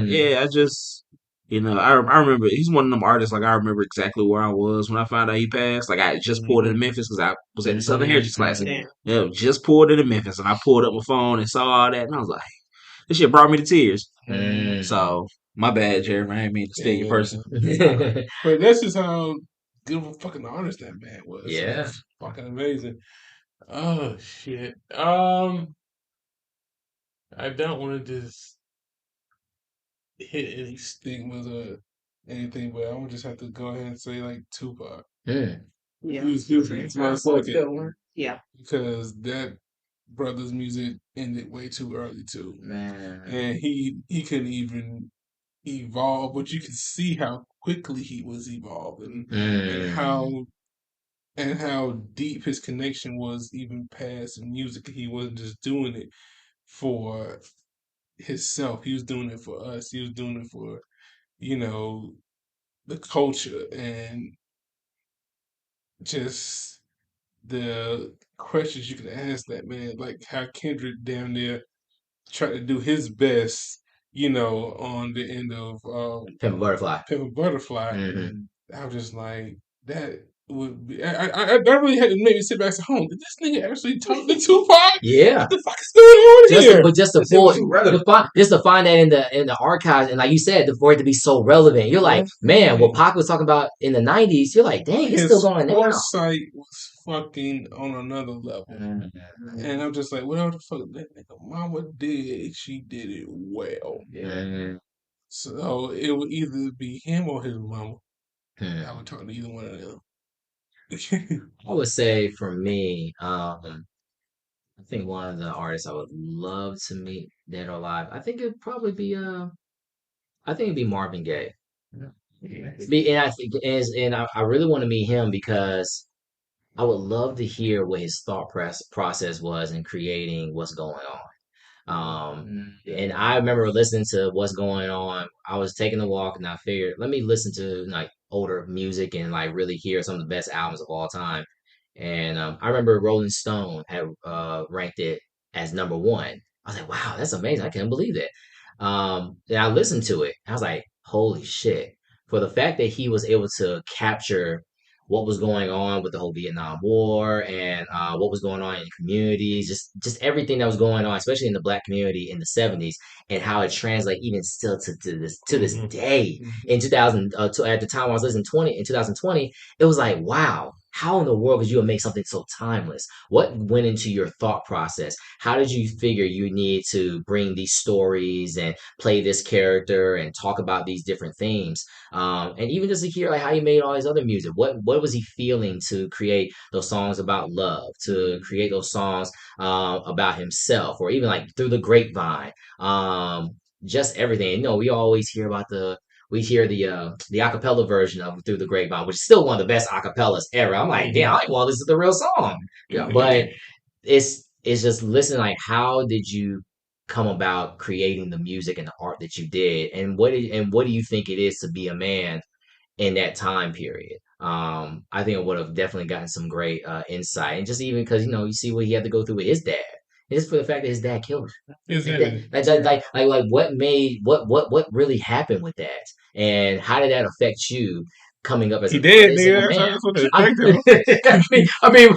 Yeah, I just I remember he's one of them artists. Like I remember exactly where I was when I found out he passed. Like I just pulled into Memphis because I was at the Southern Heritage Classic. Damn. Yeah, just pulled into Memphis and I pulled up my phone and saw all that and I was like, this shit brought me to tears. Mm. So my bad, Jeremy. I didn't mean to steal your person. But that's just how good of a fucking artist that man was. Yeah. It's fucking amazing. Oh shit. I don't want to just hit any stigmas or anything, but I'm gonna just have to go ahead and say like Tupac. Mm. Yeah. He was my second Yeah. because that brother's music ended way too early too, Man. and he couldn't even evolve, but you could see how quickly he was evolving Mm. and how deep his connection was even past music. He wasn't just doing it for himself. He was doing it for us. He was doing it for, you know, the culture and just the questions you could ask that man. Like how Kendrick down there tried to do his best, on the end of Pimp a Butterfly. Pimp a Butterfly. Mhm. I was just like, that That really had to make me sit back and say, "Home, did this nigga actually talk to Tupac? Yeah. What the fuck is going on here?" But just to find that in the archives, and like you said, for it to be so relevant, you're like, man, what Pac was talking about in the '90s, you're like, dang, it's still going now. Foresight was fucking on another level, and I'm just like, whatever the fuck that nigga mama did, she did it well. So it would either be him or his mama. I would talk to either one of them. I would say for me, I think one of the artists I would love to meet dead or alive, I think it'd probably be Marvin Gaye. And I think I really want to meet him because I would love to hear what his thought process was in creating what's going on. And I remember listening to what's going on. I was taking a walk and I figured, let me listen to like older music and like really hear some of the best albums of all time. And I remember Rolling Stone had ranked it as number one. I was like, wow, that's amazing. I can't believe that. And I listened to it. I was like, holy shit. For the fact that he was able to capture what was going on with the whole Vietnam War and what was going on in communities, just everything that was going on, especially in the Black community in the '70s, and how it translates even still to this day. In 2000, at the time I was listening in 2020, it was like, wow, how in the world could you make something so timeless? What went into your thought process? How did you figure you need to bring these stories and play this character and talk about these different themes? And even just to hear like how he made all his other music. What was he feeling to create those songs about love, to create those songs about himself, or even like Through the Grapevine? Just everything. You know, we hear the acapella version of Through the Grapevine, which is still one of the best acapellas ever. I'm like, damn, I well, this is the real song. Yeah, but it's just listening like how did you come about creating the music and the art that you did, and what do you think it is to be a man in that time period? I think it would have definitely gotten some great insight, and just even because you see what he had to go through with his dad. Just for the fact that his dad killed him. Exactly. Like what made what really happened with that, and how did that affect you coming up as he a did, artist and a nigga. man? That's what they affected him. I mean,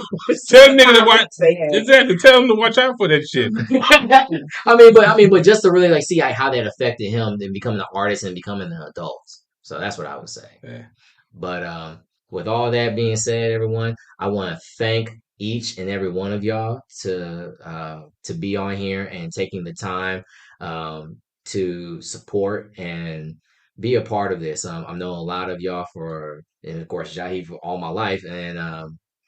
Tell him nigga to watch. Exactly. Tell him to watch out for that shit. but just to really like see how that affected him in becoming an artist and becoming an adult. So that's what I would say. Yeah. But with all that being said, everyone, I want to thank each and every one of y'all to be on here and taking the time to support and be a part of this. I've known a lot of y'all and of course Jahi for all my life, and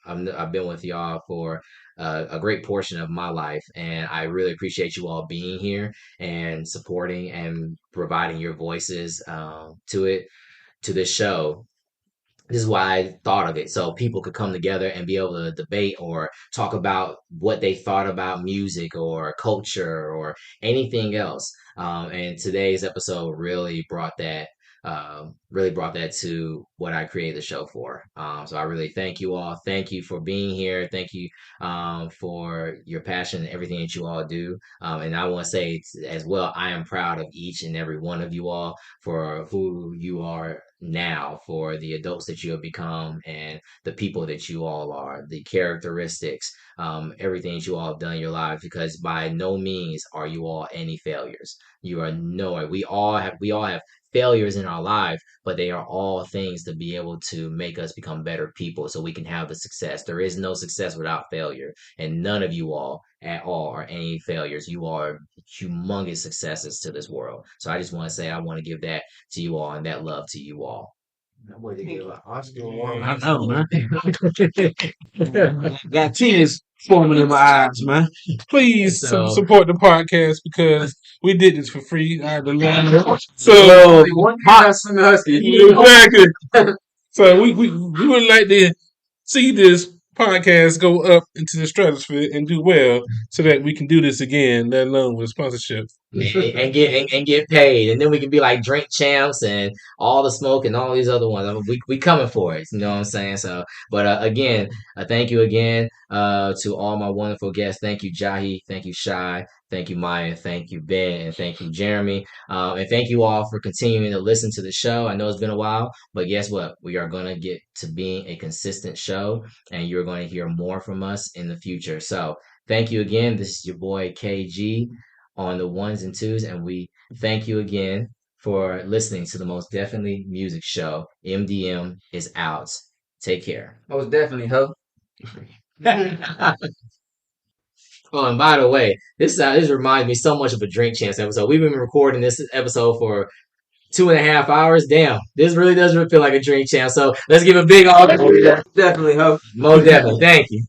I've been with y'all for a great portion of my life, and I really appreciate you all being here and supporting and providing your voices to this show. This is why I thought of it, so people could come together and be able to debate or talk about what they thought about music or culture or anything else. And today's episode really brought that to what I created the show for. So I really thank you all. Thank you for being here. Thank you for your passion and everything that you all do. And I want to say as well, I am proud of each and every one of you all for who you are now, for the adults that you have become and the people that you all are, the characteristics, everything that you all have done in your lives, because by no means are you all any failures. You are nowhere. We all have failures in our life, but they are all things to be able to make us become better people so we can have the success. There is no success without failure, and none of you all at all are any failures. You are humongous successes to this world. So I just want to say I want to give that to you all and that love to you all. That boy did give an Oscar award. I know, man. Got tears forming in my eyes, man. Please So- support the podcast because we did this for free. I had to learn. So one Hudson Husky. exactly. So we would like to see this podcast go up into the stratosphere and do well, so that we can do this again. Let alone with sponsorship. and get paid, and then we can be like Drink Champs and All the Smoke and all these other ones. I mean, we coming for it, you know what I'm saying? So, but again, thank you again to all my wonderful guests. Thank you, Jahi. Thank you, Shy. Thank you, Maya. Thank you, Ben. And thank you, Jeremy. And thank you all for continuing to listen to the show. I know it's been a while, but guess what? We are going to get to being a consistent show, and you're going to hear more from us in the future. So thank you again. This is your boy KG on the ones and twos, and we thank you again for listening to the Most Definitely Music Show. MDM is out. Take care. Most definitely, ho. Oh, and by the way, this reminds me so much of a Drink Champs episode. We've been recording this episode for 2.5 hours. Damn, this really does feel like a Drink Champ. So let's give a big all. Definitely, ho. Most definitely. Thank you.